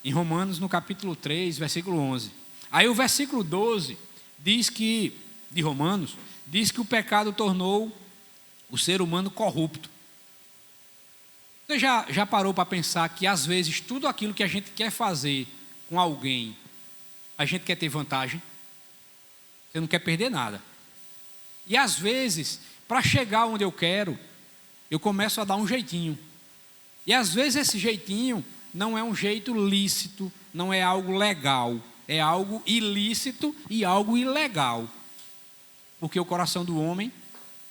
A: em Romanos no capítulo 3, versículo 11. Aí o versículo 12 diz que, de Romanos, diz que o pecado tornou o ser humano corrupto. Você já parou para pensar que às vezes tudo aquilo que a gente quer fazer com alguém, a gente quer ter vantagem? Você não quer perder nada. E às vezes, para chegar onde eu quero, eu começo a dar um jeitinho. E às vezes esse jeitinho não é um jeito lícito, não é algo legal, é algo ilícito e algo ilegal. Porque o coração do homem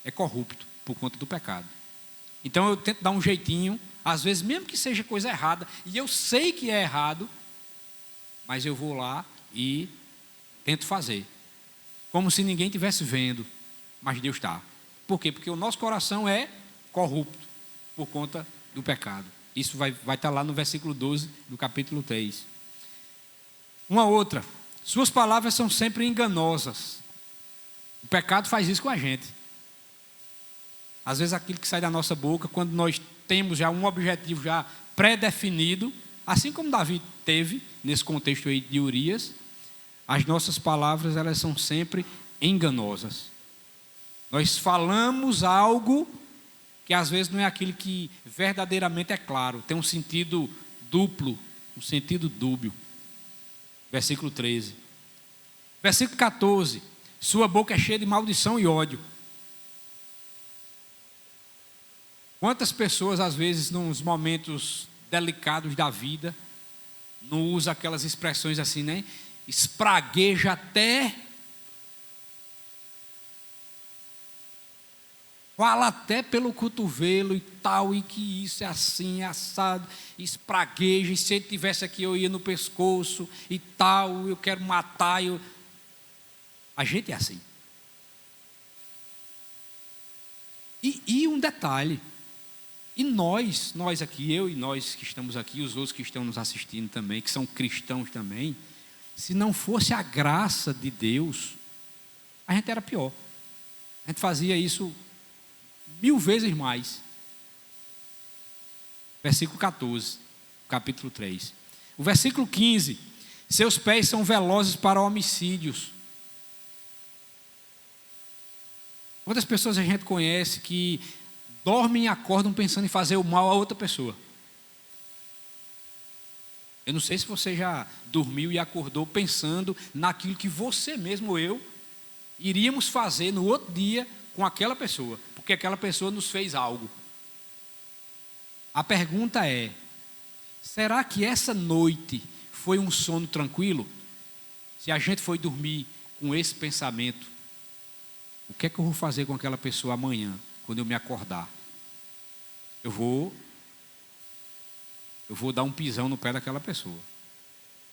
A: é corrupto por conta do pecado. Então eu tento dar um jeitinho, às vezes mesmo que seja coisa errada, e eu sei que é errado, mas eu vou lá e tento fazer. Como se ninguém estivesse vendo, mas Deus está. Por quê? Porque o nosso coração é corrupto por conta do pecado. Isso vai estar lá no versículo 12 do capítulo 3. Uma outra, suas palavras são sempre enganosas. O pecado faz isso com a gente. Às vezes aquilo que sai da nossa boca, quando nós temos já um objetivo já pré-definido, assim como Davi teve, nesse contexto aí de Urias, as nossas palavras elas são sempre enganosas. Nós falamos algo que às vezes não é aquilo que verdadeiramente é claro, tem um sentido duplo, um sentido dúbio. Versículo 13. Versículo 14. Sua boca é cheia de maldição e ódio. Quantas pessoas às vezes nos momentos delicados da vida não usa aquelas expressões assim, né? Espragueja até, fala até pelo cotovelo e tal, e que isso é assim, assado, espragueja, e se ele tivesse aqui eu ia no pescoço e tal, eu quero matar. A gente é assim. E um detalhe, e nós aqui, eu e nós que estamos aqui, os outros que estão nos assistindo também, que são cristãos também, se não fosse a graça de Deus, a gente era pior. A gente fazia isso 1000 vezes mais. Versículo 14, capítulo 3. O versículo 15: seus pés são velozes para homicídios. Quantas pessoas a gente conhece que dormem e acordam pensando em fazer o mal a outra pessoa? Eu não sei se você já dormiu e acordou pensando naquilo que você mesmo ou eu iríamos fazer no outro dia com aquela pessoa, porque aquela pessoa nos fez algo. A pergunta é: será que essa noite foi um sono tranquilo? Se a gente foi dormir com esse pensamento, o que é que eu vou fazer com aquela pessoa amanhã, quando eu me acordar? Eu vou dar um pisão no pé daquela pessoa.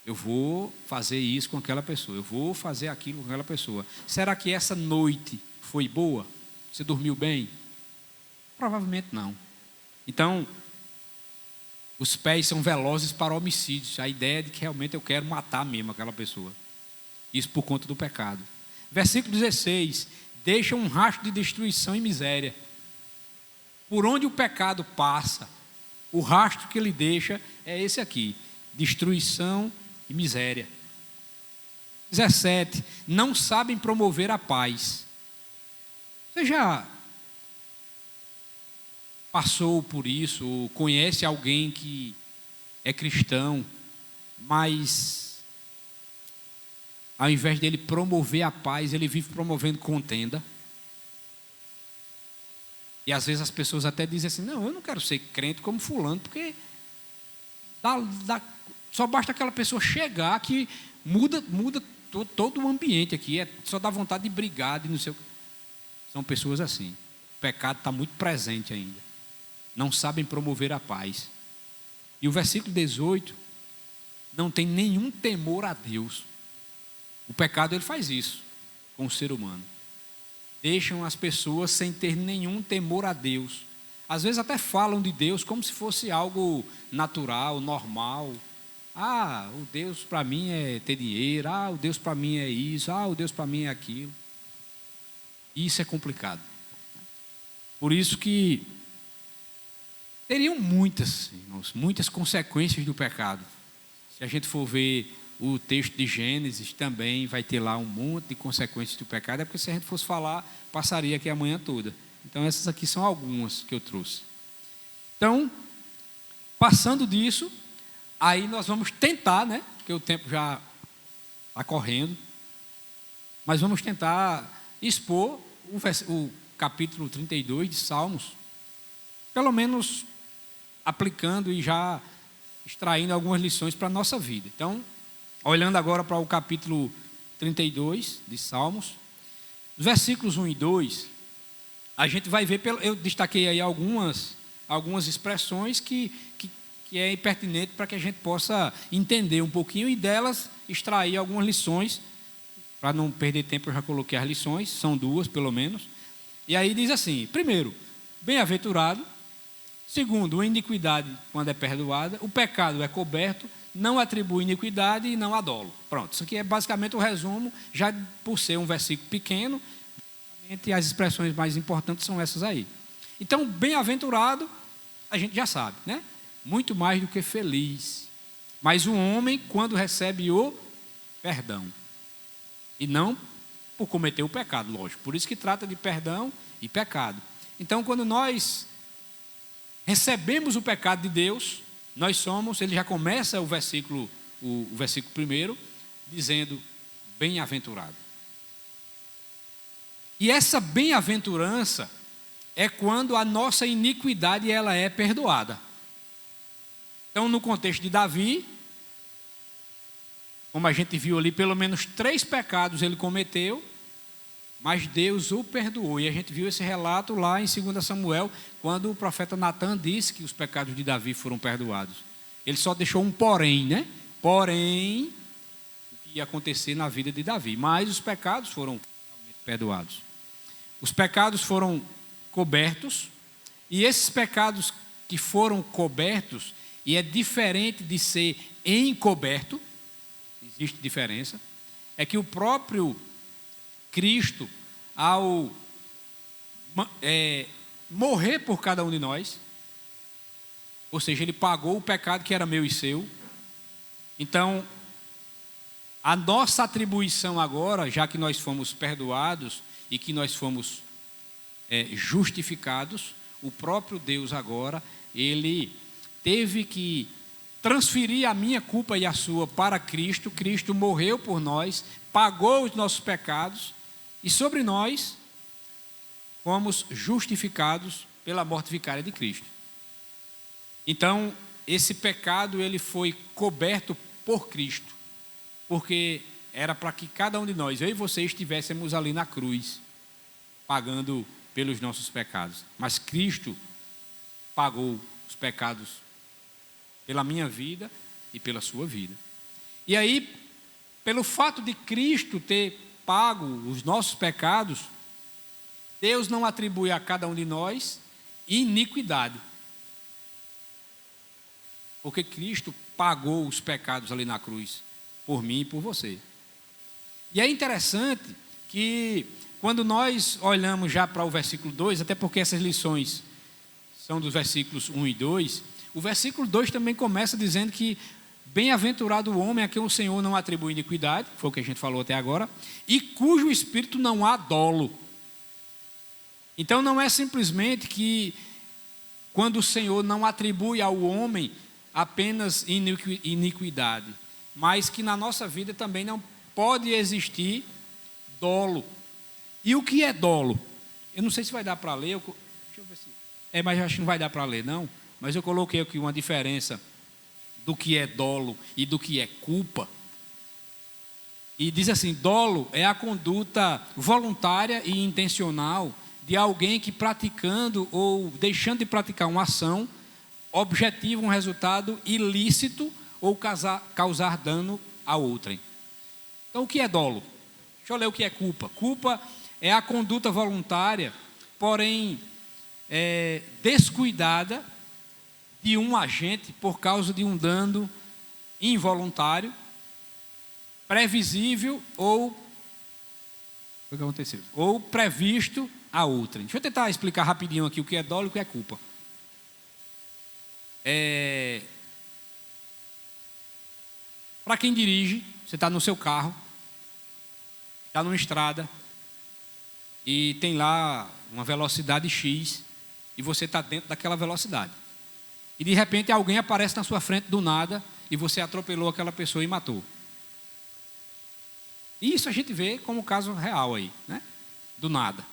A: Eu vou fazer isso com aquela pessoa. Eu vou fazer aquilo com aquela pessoa. Será que essa noite foi boa? Você dormiu bem? Provavelmente não. Então, os pés são velozes para homicídios. A ideia é de que realmente eu quero matar mesmo aquela pessoa. Isso por conta do pecado. Versículo 16: deixa um rastro de destruição e miséria. Por onde o pecado passa, o rastro que ele deixa é esse aqui: destruição e miséria. 17: não sabem promover a paz. Você já passou por isso, ou conhece alguém que é cristão, mas ao invés dele promover a paz, ele vive promovendo contenda? E às vezes as pessoas até dizem assim: não, eu não quero ser crente como fulano, porque só basta aquela pessoa chegar que muda todo o ambiente aqui, só dá vontade de brigar, de não sei o que. São pessoas assim. O pecado está muito presente ainda. Não sabem promover a paz. E o versículo 18: não tem nenhum temor a Deus. O pecado, ele faz isso com o ser humano. Deixam as pessoas sem ter nenhum temor a Deus. Às vezes até falam de Deus como se fosse algo natural, normal. Ah, o Deus para mim é ter dinheiro. Ah, o Deus para mim é isso. Ah, o Deus para mim é aquilo. Isso é complicado. Por isso que teriam muitas, irmãos, muitas consequências do pecado. Se a gente for ver o texto de Gênesis, também vai ter lá um monte de consequências do pecado. É porque se a gente fosse falar, passaria aqui a manhã toda. Então essas aqui são algumas que eu trouxe. Então, passando disso, aí nós vamos tentar, né? Porque o tempo já está correndo. Mas vamos tentar expor o capítulo 32 de Salmos, pelo menos aplicando e já extraindo algumas lições para a nossa vida. Então, olhando agora para o capítulo 32 de Salmos, os versículos 1 e 2, a gente vai ver, eu destaquei aí algumas expressões que é pertinente para que a gente possa entender um pouquinho e delas extrair algumas lições. Para não perder tempo, eu já coloquei as lições, são 2 pelo menos. E aí diz assim: primeiro, bem-aventurado. Segundo, a iniquidade, quando é perdoada. O pecado é coberto, não atribui iniquidade e não há dolo. Pronto, isso aqui é basicamente o resumo, já por ser um versículo pequeno, as expressões mais importantes são essas aí. Então, bem-aventurado, a gente já sabe, né? Muito mais do que feliz. Mas o homem, quando recebe o perdão, e não por cometer o pecado, lógico. Por isso que trata de perdão e pecado. Então, quando nós recebemos o pecado de Deus, nós somos, ele já começa o versículo 1, dizendo bem-aventurado. E essa bem-aventurança é quando a nossa iniquidade ela é perdoada. Então, no contexto de Davi, como a gente viu ali, pelo menos 3 pecados ele cometeu, mas Deus o perdoou. E a gente viu esse relato lá em 2 Samuel, quando o profeta Natan disse que os pecados de Davi foram perdoados. Ele só deixou um porém, né? Porém, o que ia acontecer na vida de Davi. Mas os pecados foram perdoados. Os pecados foram cobertos, e esses pecados que foram cobertos, e é diferente de ser encoberto, existe diferença, é que o próprio Cristo, ao morrer por cada um de nós, ou seja, ele pagou o pecado que era meu e seu. Então, a nossa atribuição agora, já que nós fomos perdoados e que nós fomos justificados, o próprio Deus agora, ele teve que transferir a minha culpa e a sua para Cristo. Cristo morreu por nós, pagou os nossos pecados, e sobre nós fomos justificados pela morte vicária de Cristo. Então, esse pecado ele foi coberto por Cristo, porque era para que cada um de nós, eu e você, estivéssemos ali na cruz, pagando pelos nossos pecados. Mas Cristo pagou os pecados pela minha vida e pela sua vida. E aí, pelo fato de Cristo ter pago os nossos pecados, Deus não atribui a cada um de nós iniquidade. Porque Cristo pagou os pecados ali na cruz, por mim e por você. E é interessante que, quando nós olhamos já para o versículo 2, até porque essas lições são dos versículos 1 e 2, o versículo 2 também começa dizendo que bem-aventurado o homem a quem o Senhor não atribui iniquidade, foi o que a gente falou até agora, e cujo espírito não há dolo. Então não é simplesmente que, quando o Senhor não atribui ao homem apenas iniquidade, mas que na nossa vida também não pode existir dolo. E o que é dolo? Eu não sei se vai dar para ler, deixa eu ver se... mas eu acho que não vai dar para ler não, mas eu coloquei aqui uma diferença do que é dolo e do que é culpa. E diz assim: dolo é a conduta voluntária e intencional de alguém que, praticando ou deixando de praticar uma ação, objetiva um resultado ilícito ou causar dano a outrem. Então, o que é dolo? Deixa eu ler o que é culpa. Culpa é a conduta voluntária, porém descuidada, de um agente por causa de um dano involuntário, previsível ou previsto a outrem. Deixa eu tentar explicar rapidinho aqui o que é dolo e o que é culpa. Para quem dirige, você está no seu carro, está numa estrada e tem lá uma velocidade X e você está dentro daquela velocidade. E de repente alguém aparece na sua frente do nada e você atropelou aquela pessoa e matou. E isso a gente vê como caso real aí, né? Do nada.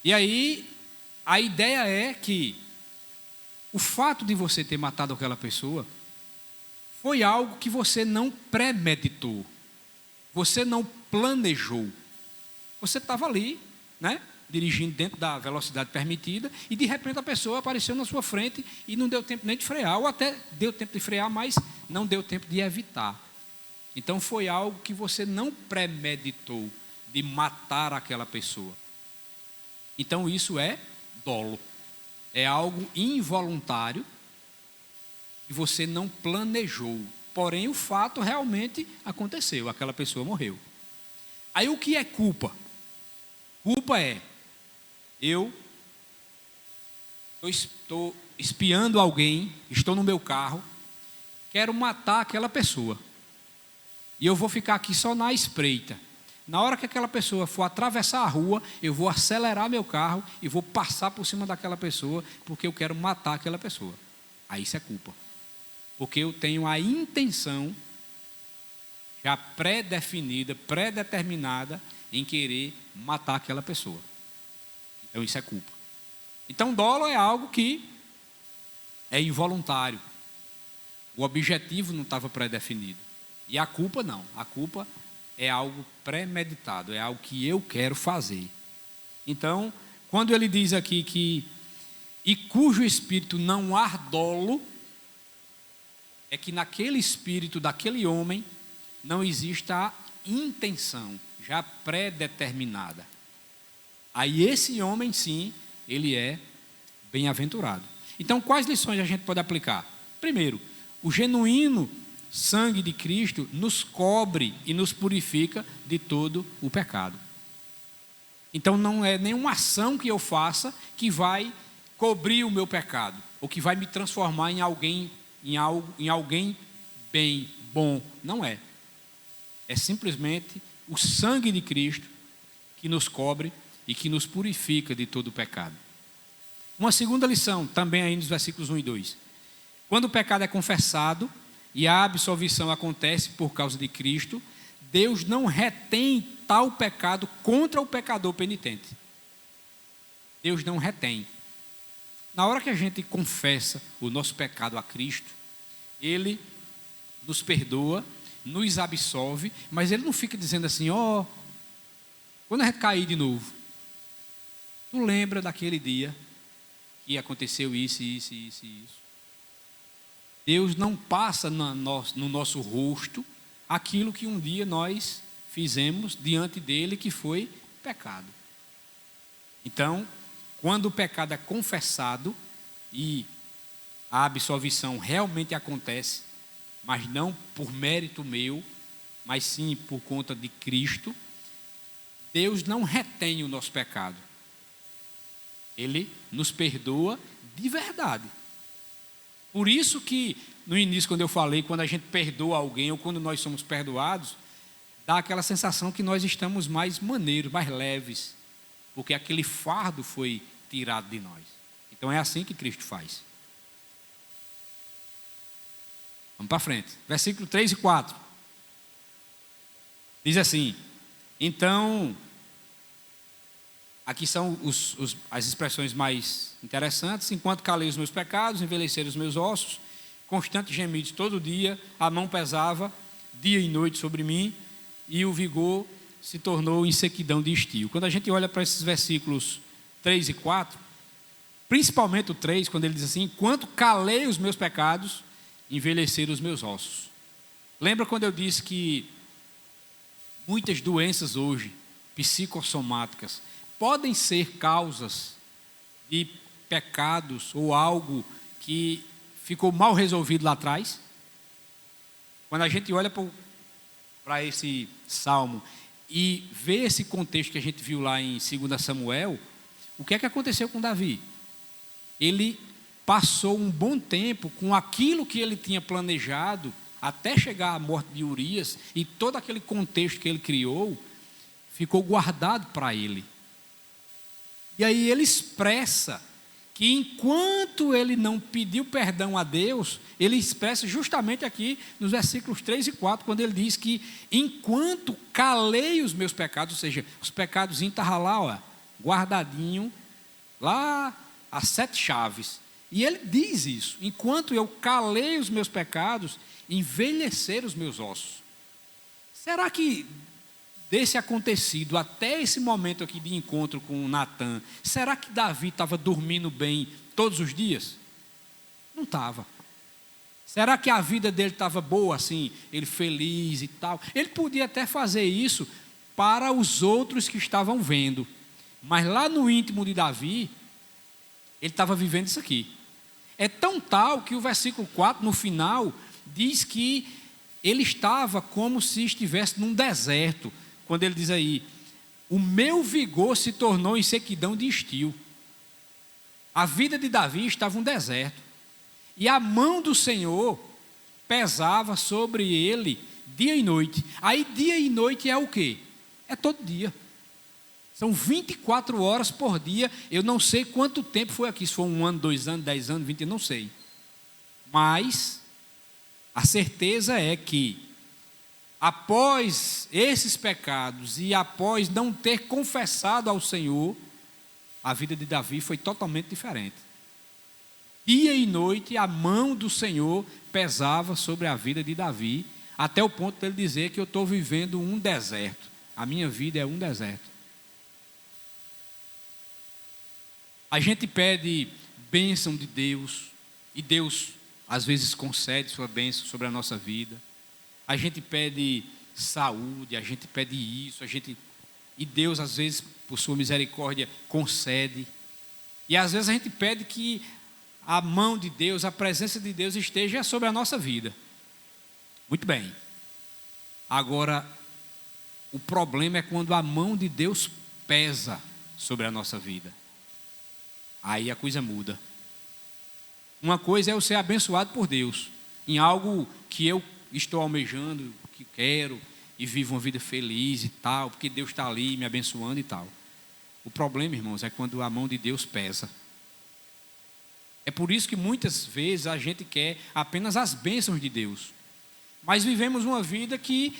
A: E aí a ideia é que o fato de você ter matado aquela pessoa foi algo que você não premeditou, você não planejou. Você estava ali, né, dirigindo dentro da velocidade permitida, e de repente a pessoa apareceu na sua frente e não deu tempo nem de frear, ou até deu tempo de frear, mas não deu tempo de evitar. Então foi algo que você não premeditou, de matar aquela pessoa. Então isso é dolo. É algo involuntário que você não planejou. Porém, o fato realmente aconteceu, aquela pessoa morreu. Aí o que é culpa? Culpa é: eu estou espiando alguém, estou no meu carro, quero matar aquela pessoa. E eu vou ficar aqui só na espreita. Na hora que aquela pessoa for atravessar a rua, eu vou acelerar meu carro e vou passar por cima daquela pessoa, porque eu quero matar aquela pessoa. Aí isso é culpa. Porque eu tenho a intenção já pré-definida, pré-determinada em querer matar aquela pessoa. Então isso é culpa. Então dolo é algo que é involuntário. O objetivo não estava pré-definido. E a culpa não. A culpa é algo premeditado, é algo que eu quero fazer. Então, quando ele diz aqui que e cujo espírito não há dolo, é que naquele espírito daquele homem não existe a intenção já pré-determinada. Aí esse homem sim ele é bem-aventurado. Então, quais lições a gente pode aplicar? Primeiro, o genuíno sangue de Cristo nos cobre e nos purifica de todo o pecado. Então, não é nenhuma ação que eu faça que vai cobrir o meu pecado, ou que vai me transformar em alguém bem, bom. Não é. É simplesmente o sangue de Cristo que nos cobre e que nos purifica de todo o pecado. Uma segunda lição, também aí nos versículos 1 e 2. Quando o pecado é confessado e a absolvição acontece por causa de Cristo, Deus não retém tal pecado contra o pecador penitente. Deus não retém. Na hora que a gente confessa o nosso pecado a Cristo, Ele nos perdoa, nos absolve, mas Ele não fica dizendo assim, quando a gente cair de novo, tu lembra daquele dia que aconteceu isso, isso, isso e isso. Deus não passa no nosso rosto aquilo que um dia nós fizemos diante dele, que foi pecado. Então, quando o pecado é confessado e a absolvição realmente acontece, mas não por mérito meu, mas sim por conta de Cristo, Deus não retém o nosso pecado. Ele nos perdoa de verdade. Por isso que, no início, quando eu falei, quando a gente perdoa alguém, ou quando nós somos perdoados, dá aquela sensação que nós estamos mais maneiros, mais leves, porque aquele fardo foi tirado de nós. Então é assim que Cristo faz. Vamos para frente. Versículo 3 e 4. Diz assim, então, aqui são as expressões mais interessantes. Enquanto calei os meus pecados, envelheceram os meus ossos, constantes gemidos todo dia, a mão pesava dia e noite sobre mim, e o vigor se tornou em sequidão de estio. Quando a gente olha para esses versículos 3 e 4, principalmente o 3, quando ele diz assim, enquanto calei os meus pecados, envelheceram os meus ossos. Lembra quando eu disse que muitas doenças hoje, psicossomáticas, podem ser causas de pecados ou algo que ficou mal resolvido lá atrás? Quando a gente olha para esse salmo e vê esse contexto que a gente viu lá em 2 Samuel, o que é que aconteceu com Davi? Ele passou um bom tempo com aquilo que ele tinha planejado até chegar à morte de Urias, e todo aquele contexto que ele criou ficou guardado para ele. E aí ele expressa que enquanto ele não pediu perdão a Deus, ele expressa justamente aqui nos versículos 3 e 4, quando ele diz que enquanto calei os meus pecados, ou seja, os pecados estavam lá, guardadinho, lá as 7 chaves. E ele diz isso, enquanto eu calei os meus pecados, envelheceram os meus ossos. Será que desse acontecido até esse momento aqui de encontro com Natã, será que Davi estava dormindo bem todos os dias? Não estava. Será que a vida dele estava boa assim, ele feliz e tal? Ele podia até fazer isso para os outros que estavam vendo, mas lá no íntimo de Davi, ele estava vivendo isso aqui. É tão tal que o versículo 4, no final, diz que ele estava como se estivesse num deserto, quando ele diz aí, o meu vigor se tornou em sequidão de estio. A vida de Davi estava um deserto, e a mão do Senhor pesava sobre ele dia e noite. Aí dia e noite é o quê? É todo dia. São 24 horas por dia. Eu não sei quanto tempo foi aqui, se foi 1 ano, 2 anos, 10 anos, 20, não sei. Mas a certeza é que após esses pecados e após não ter confessado ao Senhor, a vida de Davi foi totalmente diferente. Dia e noite a mão do Senhor pesava sobre a vida de Davi, até o ponto de ele dizer que eu estou vivendo um deserto. A minha vida é um deserto. A gente pede bênção de Deus, e Deus às vezes concede sua bênção sobre a nossa vida. A gente pede saúde, a gente pede isso, e Deus às vezes, por sua misericórdia, concede. E às vezes a gente pede que a mão de Deus, a presença de Deus esteja sobre a nossa vida. Muito bem. Agora, o problema é quando a mão de Deus pesa sobre a nossa vida. Aí a coisa muda. Uma coisa é eu ser abençoado por Deus em algo que eu estou almejando, que quero, e vivo uma vida feliz e tal, porque Deus está ali me abençoando e tal. O problema, irmãos, é quando a mão de Deus pesa. É por isso que muitas vezes a gente quer apenas as bênçãos de Deus, mas vivemos uma vida que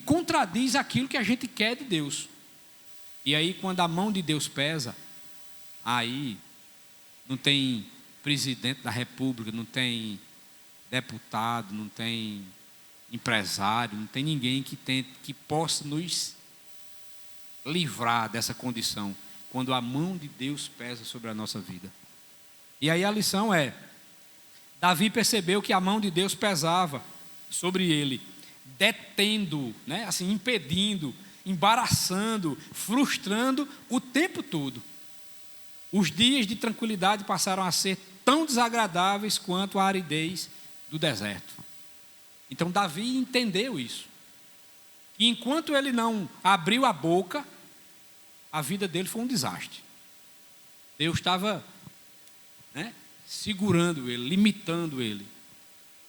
A: contradiz aquilo que a gente quer de Deus. E aí, quando a mão de Deus pesa, aí não tem presidente da república, não tem deputado, não tem empresário, não tem ninguém que possa nos livrar dessa condição, quando a mão de Deus pesa sobre a nossa vida. E aí a lição é: Davi percebeu que a mão de Deus pesava sobre ele, detendo, né, assim, impedindo, embaraçando, frustrando o tempo todo. Os dias de tranquilidade passaram a ser tão desagradáveis quanto a aridez do deserto. Então Davi entendeu isso. E enquanto ele não abriu a boca, a vida dele foi um desastre. Deus estava, né, segurando ele, limitando ele.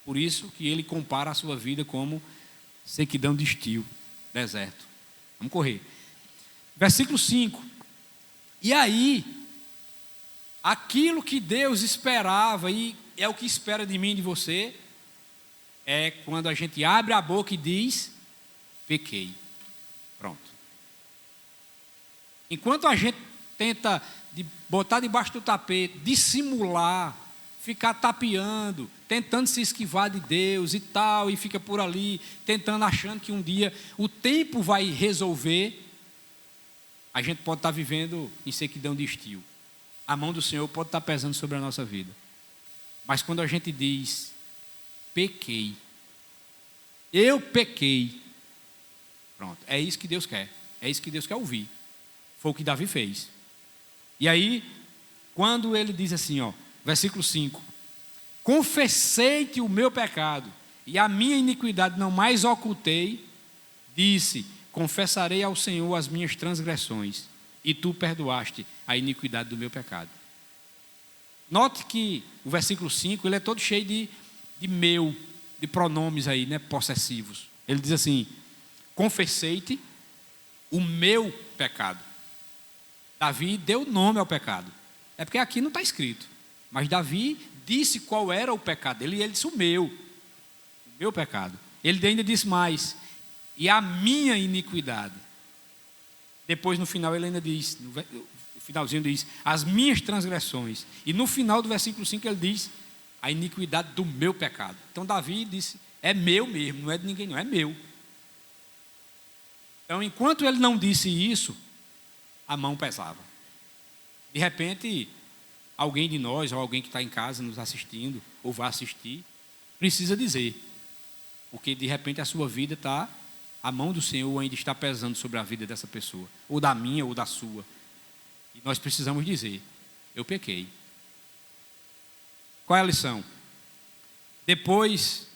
A: Por isso que ele compara a sua vida como sequidão de estio, deserto. Vamos correr. Versículo 5. E aí, aquilo que Deus esperava, e é o que espera de mim e de você, é quando a gente abre a boca e diz: pequei. Pronto. Enquanto a gente tenta botar debaixo do tapete, dissimular, ficar tapeando, tentando se esquivar de Deus e tal, e fica por ali, tentando, achando que um dia o tempo vai resolver, a gente pode estar vivendo em sequidão de estio. A mão do Senhor pode estar pesando sobre a nossa vida. Mas quando a gente diz: pequei, eu pequei, pronto, é isso que Deus quer. É isso que Deus quer ouvir. Foi o que Davi fez. E aí, quando ele diz assim, ó, versículo 5: confessei-te o meu pecado, e a minha iniquidade não mais ocultei, disse: confessarei ao Senhor as minhas transgressões, e tu perdoaste a iniquidade do meu pecado. Note que o versículo 5, ele é todo cheio de pronomes aí, né, possessivos. Ele diz assim: confessei-te o meu pecado. Davi deu nome ao pecado. É porque aqui não está escrito, mas Davi disse qual era o pecado dele, e ele disse: o meu pecado. Ele ainda disse mais: e a minha iniquidade. Depois, no final, ele ainda diz, no finalzinho diz: as minhas transgressões. E no final do versículo 5 ele diz: a iniquidade do meu pecado. Então Davi disse: é meu mesmo, não é de ninguém não, é meu. Então, enquanto ele não disse isso, a mão pesava. De repente, alguém de nós, ou alguém que está em casa nos assistindo, ou vai assistir, precisa dizer. Porque de repente a sua vida está, a mão do Senhor ainda está pesando sobre a vida dessa pessoa, ou da minha, ou da sua. E nós precisamos dizer: eu pequei. Qual é a lição? Depois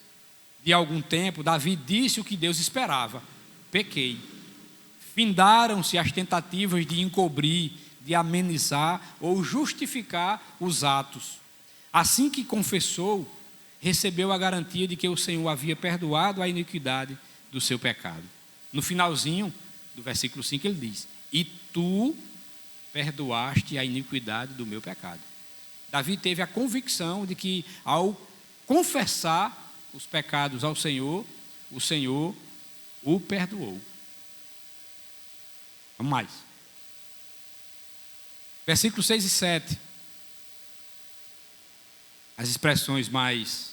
A: de algum tempo, Davi disse o que Deus esperava: pequei. Findaram-se as tentativas de encobrir, de amenizar ou justificar os atos. Assim que confessou, recebeu a garantia de que o Senhor havia perdoado a iniquidade do seu pecado. No finalzinho do versículo 5 ele diz: e tu perdoaste a iniquidade do meu pecado. Davi teve a convicção de que, ao confessar os pecados ao Senhor, o Senhor o perdoou. Vamos mais. Versículos 6 e 7. As expressões mais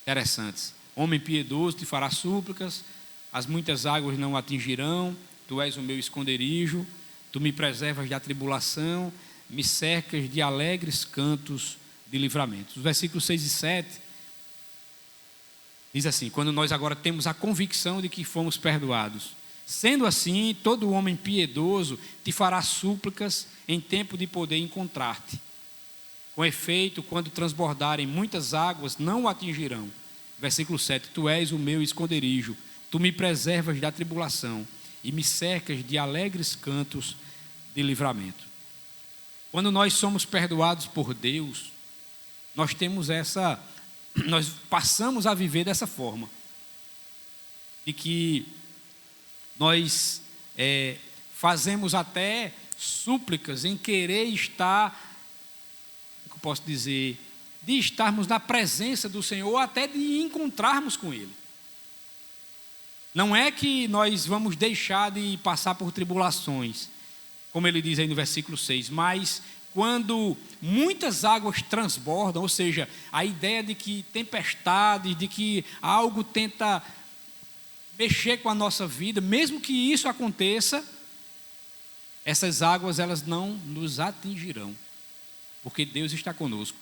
A: interessantes. Homem piedoso te fará súplicas, as muitas águas não o atingirão, tu és o meu esconderijo, tu me preservas da tribulação, me cercas de alegres cantos de livramento. Os versículos 6 e 7 diz assim: quando nós agora temos a convicção de que fomos perdoados, sendo assim, todo homem piedoso te fará súplicas em tempo de poder encontrar-te. Com efeito, quando transbordarem muitas águas, não o atingirão. Versículo 7, tu és o meu esconderijo, tu me preservas da tribulação e me cercas de alegres cantos de livramento. Quando nós somos perdoados por Deus, nós passamos a viver dessa forma, de que nós fazemos até súplicas em querer estar, como eu posso dizer, de estarmos na presença do Senhor, ou até de encontrarmos com Ele. Não é que nós vamos deixar de passar por tribulações, como ele diz aí no versículo 6, mas quando muitas águas transbordam, ou seja, a ideia de que tempestades, de que algo tenta mexer com a nossa vida, mesmo que isso aconteça, essas águas elas não nos atingirão, porque Deus está conosco.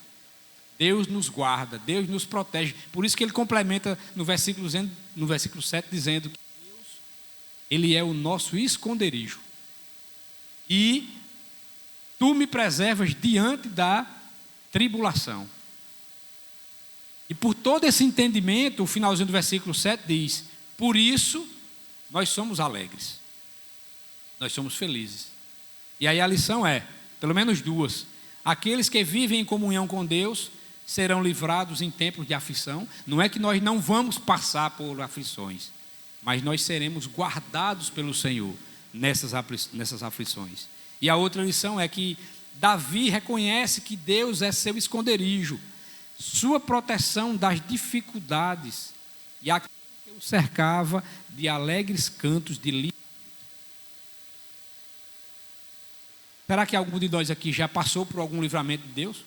A: Deus nos guarda, Deus nos protege. Por isso que ele complementa no versículo 7, dizendo que Deus, Ele é o nosso esconderijo. E tu me preservas diante da tribulação. E por todo esse entendimento, o finalzinho do versículo 7 diz, por isso nós somos alegres. Nós somos felizes. E aí a lição é, pelo menos duas. Aqueles que vivem em comunhão com Deus serão livrados em tempos de aflição. Não é que nós não vamos passar por aflições, mas nós seremos guardados pelo Senhor nessas aflições. E a outra lição é que Davi reconhece que Deus é seu esconderijo, sua proteção das dificuldades, e aquele que o cercava de alegres cantos de livramento. Será que algum de nós aqui já passou por algum livramento de Deus?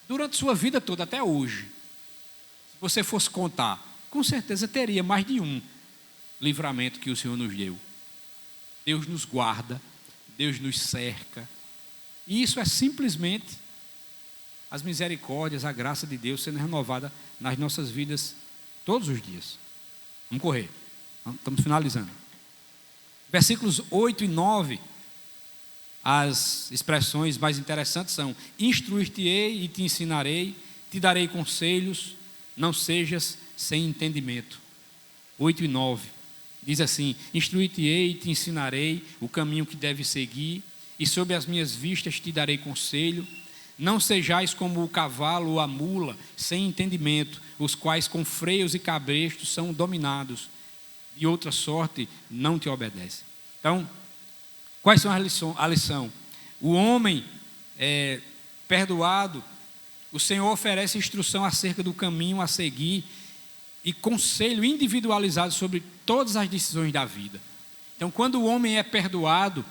A: Durante sua vida toda, até hoje, se você fosse contar, com certeza teria mais de um livramento que o Senhor nos deu. Deus nos guarda, Deus nos cerca, e isso é simplesmente as misericórdias, a graça de Deus sendo renovada nas nossas vidas todos os dias. Vamos correr, estamos finalizando. Versículos 8 e 9, as expressões mais interessantes são: instruir-te-ei e te ensinarei, te darei conselhos, não sejas sem entendimento. 8 e 9, diz assim: instruir-te-ei e te ensinarei o caminho que deves seguir, e sob as minhas vistas te darei conselho. Não sejais como o cavalo ou a mula, sem entendimento, os quais com freios e cabrestos são dominados, de outra sorte não te obedecem. Então, quais são a lição? O homem perdoado, o Senhor oferece instrução acerca do caminho a seguir e conselho individualizado sobre todas as decisões da vida. Então, quando o homem é perdoado,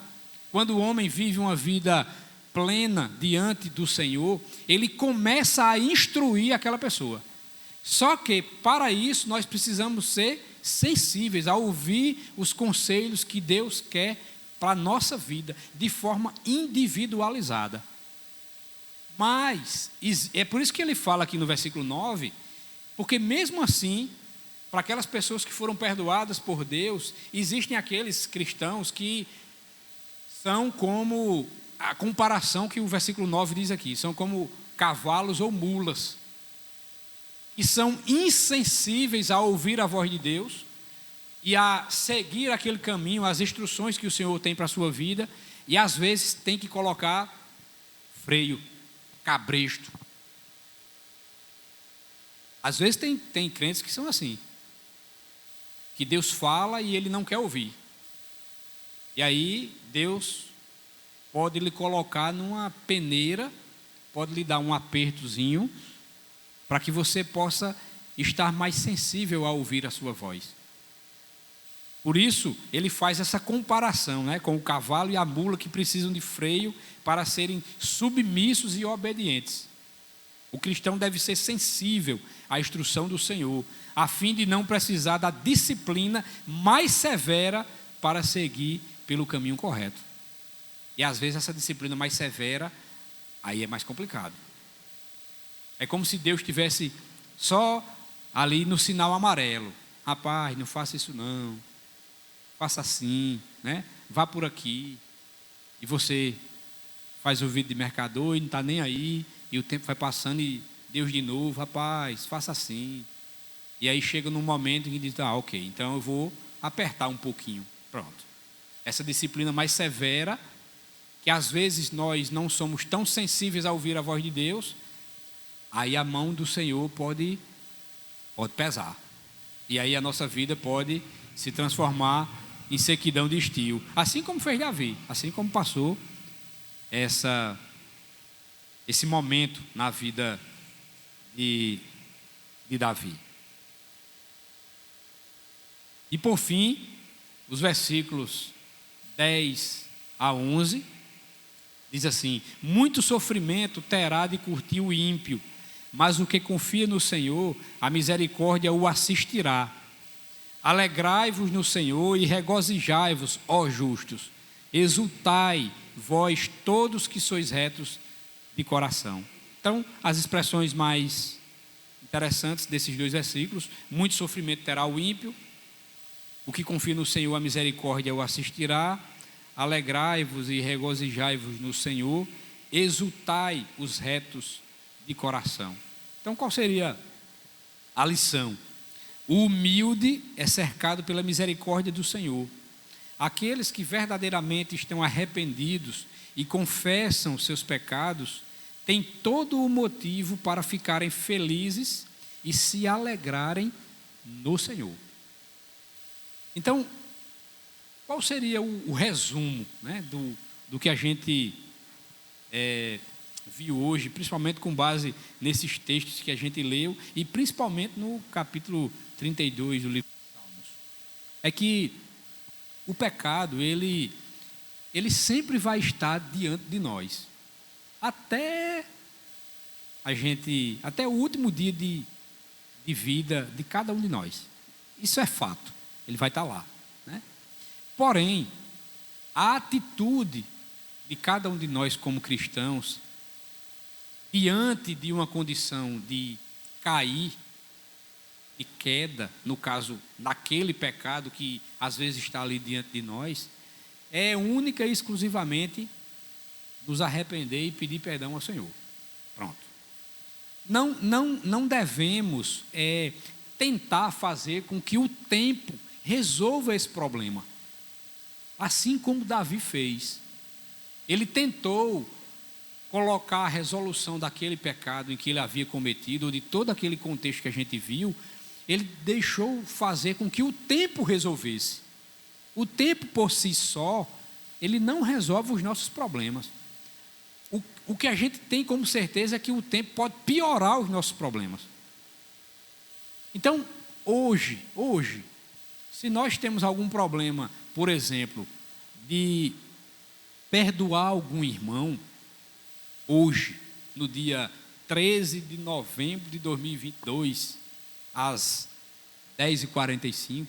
A: quando o homem vive uma vida plena diante do Senhor, ele começa a instruir aquela pessoa. Só que, para isso, nós precisamos ser sensíveis a ouvir os conselhos que Deus quer para a nossa vida, de forma individualizada. Mas, é por isso que ele fala aqui no versículo 9, porque mesmo assim, para aquelas pessoas que foram perdoadas por Deus, existem aqueles cristãos que são como a comparação que o versículo 9 diz aqui, são como cavalos ou mulas, e são insensíveis a ouvir a voz de Deus e a seguir aquele caminho, as instruções que o Senhor tem para a sua vida, e às vezes tem que colocar freio, cabresto. Às vezes tem crentes que são assim, que Deus fala e ele não quer ouvir, e aí Deus pode lhe colocar numa peneira, pode lhe dar um apertozinho, para que você possa estar mais sensível a ouvir a sua voz. Por isso, ele faz essa comparação, né, com o cavalo e a mula que precisam de freio para serem submissos e obedientes. O cristão deve ser sensível à instrução do Senhor, a fim de não precisar da disciplina mais severa para seguir pelo caminho correto. E às vezes essa disciplina mais severa, aí é mais complicado. É como se Deus estivesse só ali no sinal amarelo. Rapaz, não faça isso não. Faça assim, né? Vá por aqui. E você faz o vídeo de mercador e não está nem aí, e o tempo vai passando e Deus de novo, rapaz, faça assim. E aí chega num momento em que diz, ok, então eu vou apertar um pouquinho, pronto. Essa disciplina mais severa, que às vezes nós não somos tão sensíveis a ouvir a voz de Deus, aí a mão do Senhor pode pesar. E aí a nossa vida pode se transformar em sequidão de estio. Assim como fez Davi, assim como passou esse momento na vida de Davi. E por fim, os versículos 10 a 11, diz assim: muito sofrimento terá de curtir o ímpio, mas o que confia no Senhor, a misericórdia o assistirá. Alegrai-vos no Senhor e regozijai-vos, ó justos. Exultai, vós todos que sois retos de coração. Então, as expressões mais interessantes desses dois versículos: muito sofrimento terá o ímpio, o que confia no Senhor, a misericórdia o assistirá. Alegrai-vos e regozijai-vos no Senhor, exultai os retos de coração. Então, qual seria a lição? O humilde é cercado pela misericórdia do Senhor. Aqueles que verdadeiramente estão arrependidos e confessam seus pecados têm todo o motivo para ficarem felizes e se alegrarem no Senhor. Então, qual seria o resumo, né, do que a gente viu hoje, principalmente com base nesses textos que a gente leu, e principalmente no capítulo 32 do livro de Salmos? É que o pecado, ele sempre vai estar diante de nós, até o último dia de vida de cada um de nós. Isso é fato, ele vai estar lá, né? Porém, a atitude de cada um de nós como cristãos, diante de uma condição de cair, de queda, no caso, naquele pecado que às vezes está ali diante de nós, é única e exclusivamente nos arrepender e pedir perdão ao Senhor. Pronto. Não devemos tentar fazer com que o tempo resolva esse problema. Assim como Davi fez. Ele tentou colocar a resolução daquele pecado em que ele havia cometido, ou de todo aquele contexto que a gente viu, ele deixou fazer com que o tempo resolvesse. O tempo por si só, ele não resolve os nossos problemas. O que a gente tem como certeza é que o tempo pode piorar os nossos problemas. Então, hoje, se nós temos algum problema, por exemplo, de perdoar algum irmão, hoje, no dia 13 de novembro de 2022, às 10h45,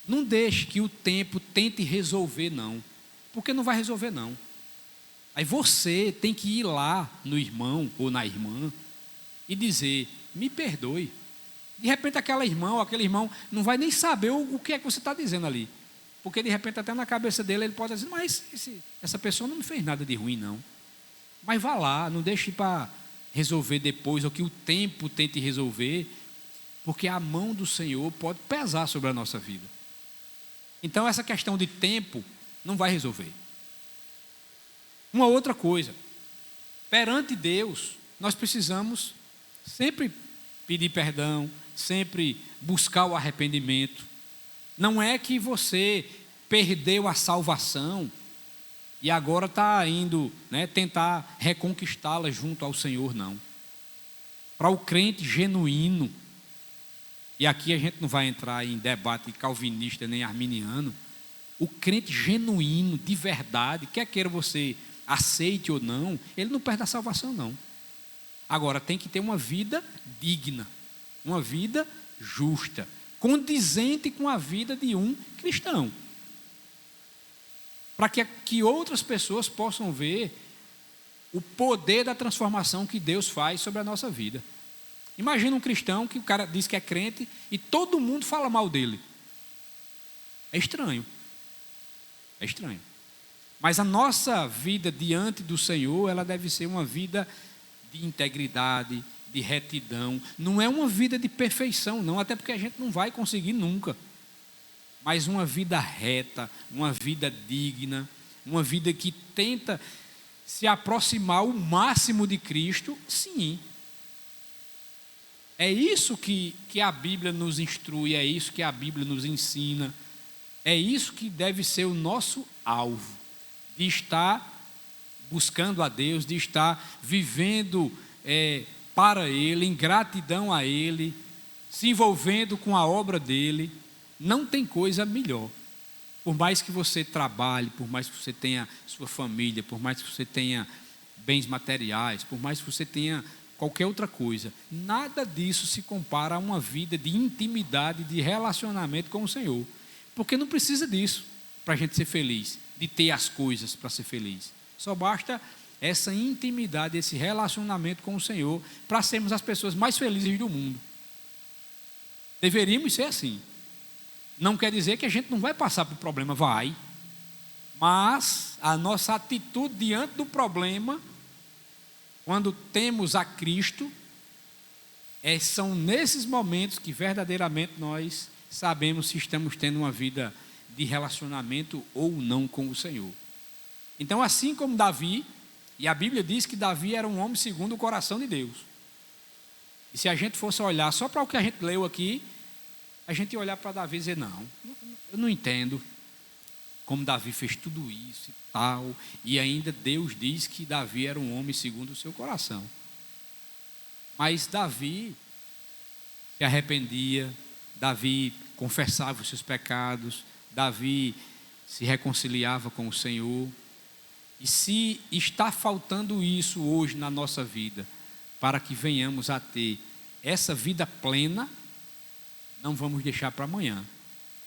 A: não deixe que o tempo tente resolver, não, porque não vai resolver, não. Aí você tem que ir lá no irmão ou na irmã e dizer: me perdoe. De repente aquela irmã ou aquele irmão não vai nem saber o que é que você está dizendo ali, porque de repente até na cabeça dele ele pode dizer: mas essa pessoa não me fez nada de ruim, não. Mas vá lá, não deixe para resolver depois, ou que o tempo tente resolver, porque a mão do Senhor pode pesar sobre a nossa vida. Então essa questão de tempo não vai resolver. Uma outra coisa, perante Deus, nós precisamos sempre pedir perdão, sempre buscar o arrependimento. Não é que você perdeu a salvação e agora está indo, né, tentar reconquistá-la junto ao Senhor, não. Para o crente genuíno, e aqui a gente não vai entrar em debate calvinista nem arminiano, o crente genuíno, de verdade, quer queira você aceite ou não, ele não perde a salvação, não. Agora, tem que ter uma vida digna, uma vida justa, condizente com a vida de um cristão, para que outras pessoas possam ver o poder da transformação que Deus faz sobre a nossa vida. Imagina um cristão que o cara diz que é crente e todo mundo fala mal dele. É estranho. É estranho. Mas a nossa vida diante do Senhor, ela deve ser uma vida de integridade, de retidão. Não é uma vida de perfeição, não, até porque a gente não vai conseguir nunca. Mas uma vida reta, uma vida digna, uma vida que tenta se aproximar o máximo de Cristo, sim. É isso que a Bíblia nos instrui, é isso que a Bíblia nos ensina, é isso que deve ser o nosso alvo, de estar buscando a Deus, de estar vivendo para Ele, em gratidão a Ele, se envolvendo com a obra dEle. Não tem coisa melhor. Por mais que você trabalhe, por mais que você tenha sua família, por mais que você tenha bens materiais, por mais que você tenha qualquer outra coisa, nada disso se compara a uma vida de intimidade, de relacionamento com o Senhor. Porque não precisa disso para a gente ser feliz, de ter as coisas para ser feliz. Só basta essa intimidade, esse relacionamento com o Senhor, para sermos as pessoas mais felizes do mundo. Deveríamos ser assim. Não quer dizer que a gente não vai passar por problema, vai. Mas a nossa atitude diante do problema, quando temos a Cristo, são nesses momentos que verdadeiramente nós sabemos se estamos tendo uma vida de relacionamento ou não com o Senhor. Então, assim como Davi, e a Bíblia diz que Davi era um homem segundo o coração de Deus. E se a gente fosse olhar só para o que a gente leu aqui, a gente ia olhar para Davi e dizer, não, eu não entendo como Davi fez tudo isso e tal, e ainda Deus diz que Davi era um homem segundo o seu coração. Mas Davi se arrependia, Davi confessava os seus pecados, Davi se reconciliava com o Senhor. E se está faltando isso hoje na nossa vida, para que venhamos a ter essa vida plena, não vamos deixar para amanhã,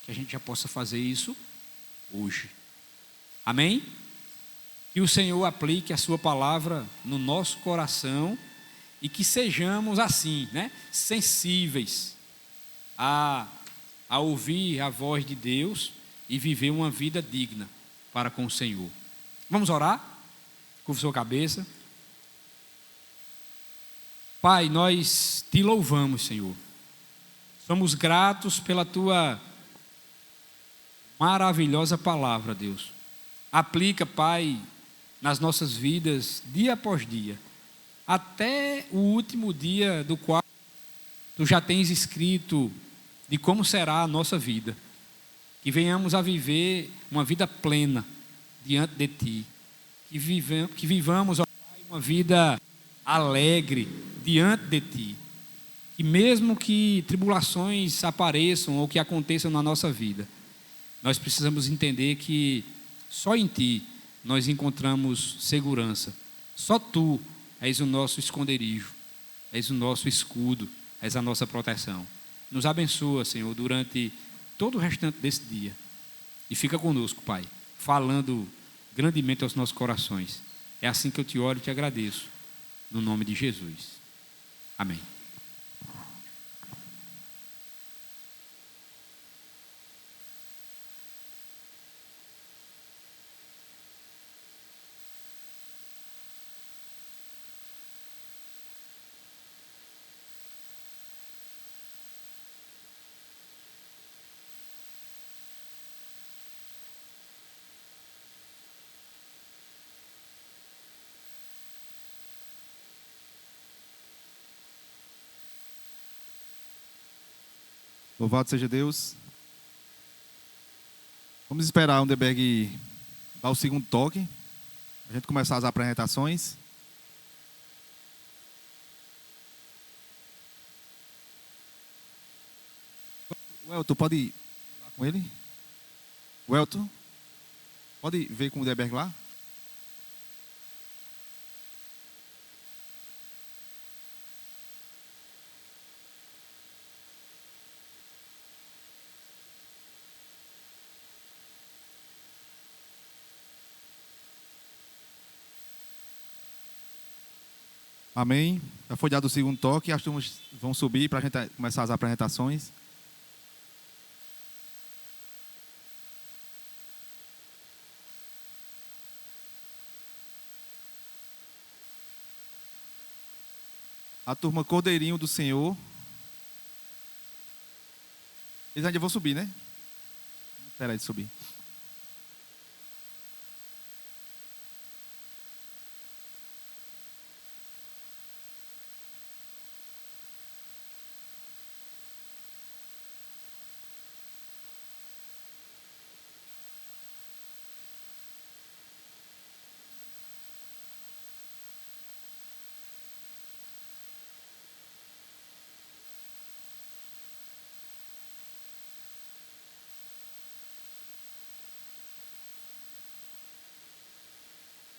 A: que a gente já possa fazer isso hoje. Amém? Que o Senhor aplique a sua palavra no nosso coração e que sejamos assim, sensíveis a ouvir a voz de Deus e viver uma vida digna para com o Senhor. Vamos orar? Curva sua cabeça. Pai, nós te louvamos, Senhor. Somos gratos pela tua maravilhosa palavra, Deus. Aplica, Pai, nas nossas vidas, dia após dia, até o último dia do qual tu já tens escrito de como será a nossa vida. Que venhamos a viver uma vida plena diante de ti. Que vivamos, ó Pai, uma vida alegre diante de ti. Que mesmo que tribulações apareçam ou que aconteçam na nossa vida, nós precisamos entender que só em ti nós encontramos segurança. Só tu és o nosso esconderijo, és o nosso escudo, és a nossa proteção. Nos abençoa, Senhor, durante todo o restante desse dia. E fica conosco, Pai, falando grandemente aos nossos corações. É assim que eu te oro e te agradeço, no nome de Jesus. Amém.
B: Louvado seja Deus. Vamos esperar o Underberg dar o segundo toque. A gente começar as apresentações. O Elton, pode ir lá com ele? O Elton, pode ver com o Underberg lá? Amém. Já foi dado o segundo toque. As turmas vão subir para a gente começar as apresentações. A turma Cordeirinho do Senhor. Eles ainda vão subir, né? Espera aí de subir.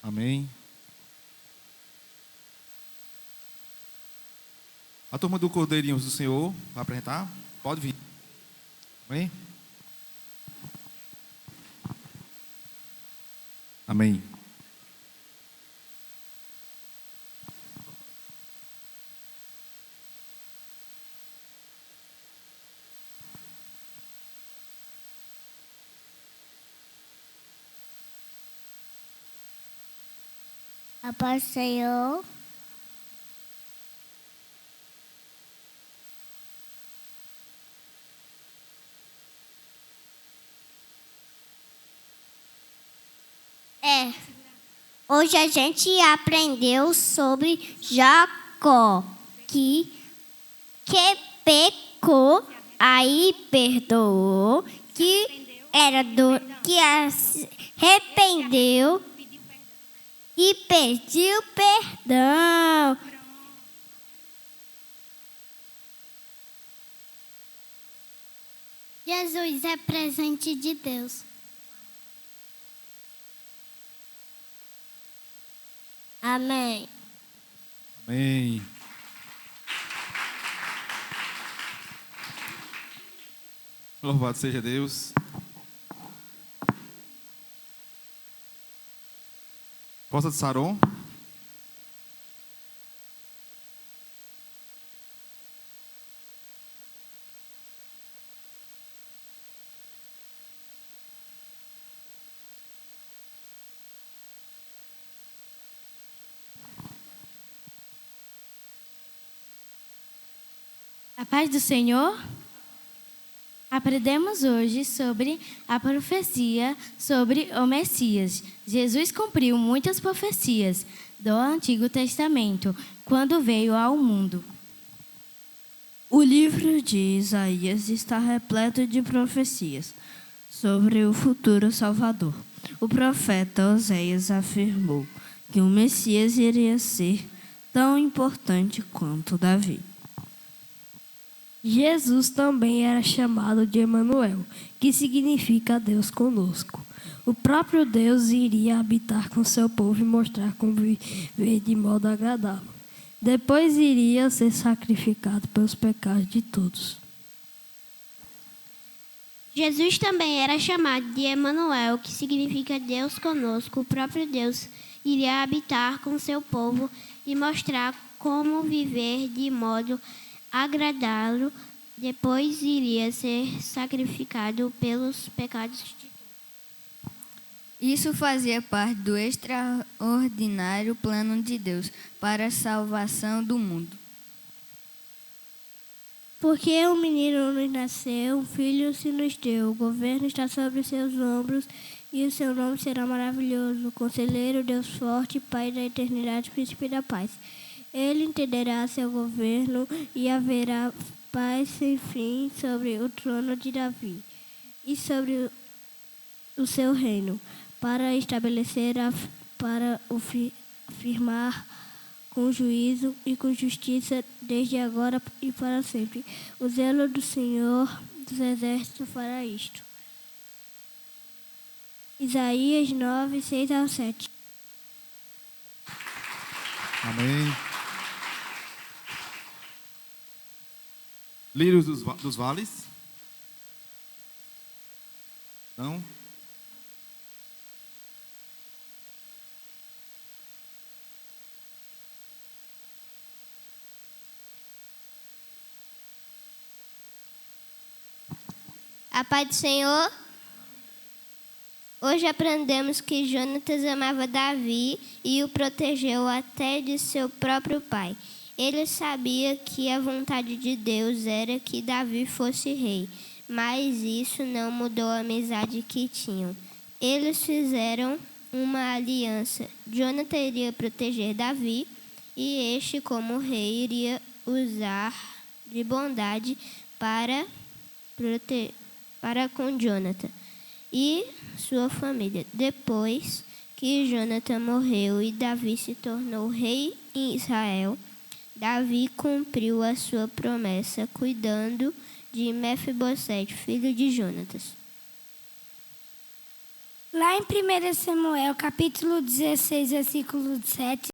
B: Amém. A turma do Cordeirinhos do Senhor vai apresentar? Pode vir. Amém? Amém.
C: A paz do Senhor. Hoje a gente aprendeu sobre Jacó, que pecou, aí perdoou, que arrependeu e pediu perdão. Jesus é presente de Deus. Amém.
B: Amém. Louvado seja Deus. Costa de Saron.
D: A paz do Senhor. Aprendemos hoje sobre a profecia sobre o Messias. Jesus cumpriu muitas profecias do Antigo Testamento quando veio ao mundo.
E: O livro de Isaías está repleto de profecias sobre o futuro Salvador. O profeta Oséias afirmou que o Messias iria ser tão importante quanto Davi. Jesus também era chamado de Emanuel, que significa Deus conosco. O próprio Deus iria habitar com seu povo e mostrar como viver de modo agradável. Depois iria ser sacrificado pelos pecados de todos.
C: Jesus também era chamado de Emanuel, que significa Deus conosco. O próprio Deus iria habitar com seu povo e mostrar como viver de modo agradável. Depois iria ser sacrificado pelos pecados de todos.
F: Isso fazia parte do extraordinário plano de Deus para a salvação do mundo.
C: Porque um menino nos nasceu, um filho se nos deu, o governo está sobre seus ombros, e o seu nome será maravilhoso, Conselheiro, Deus forte, Pai da eternidade, Príncipe da paz. Ele entenderá seu governo e haverá paz sem fim sobre o trono de Davi e sobre o seu reino, para estabelecer, para o firmar com juízo e com justiça desde agora e para sempre. O zelo do Senhor dos Exércitos fará isto. Isaías 9, 6 ao 7.
B: Amém. Lírios dos vales? Não?
C: A paz do Senhor. Hoje aprendemos que Jonatas amava Davi e o protegeu até de seu próprio pai. Ele sabia que a vontade de Deus era que Davi fosse rei, mas isso não mudou a amizade que tinham. Eles fizeram uma aliança. Jonathan iria proteger Davi e este, como rei, iria usar de bondade para com Jonathan e sua família. Depois que Jonathan morreu e Davi se tornou rei em Israel, Davi cumpriu a sua promessa cuidando de Mefibosete, filho de Jonatas.
G: Lá em 1 Samuel, capítulo 16, versículo 7,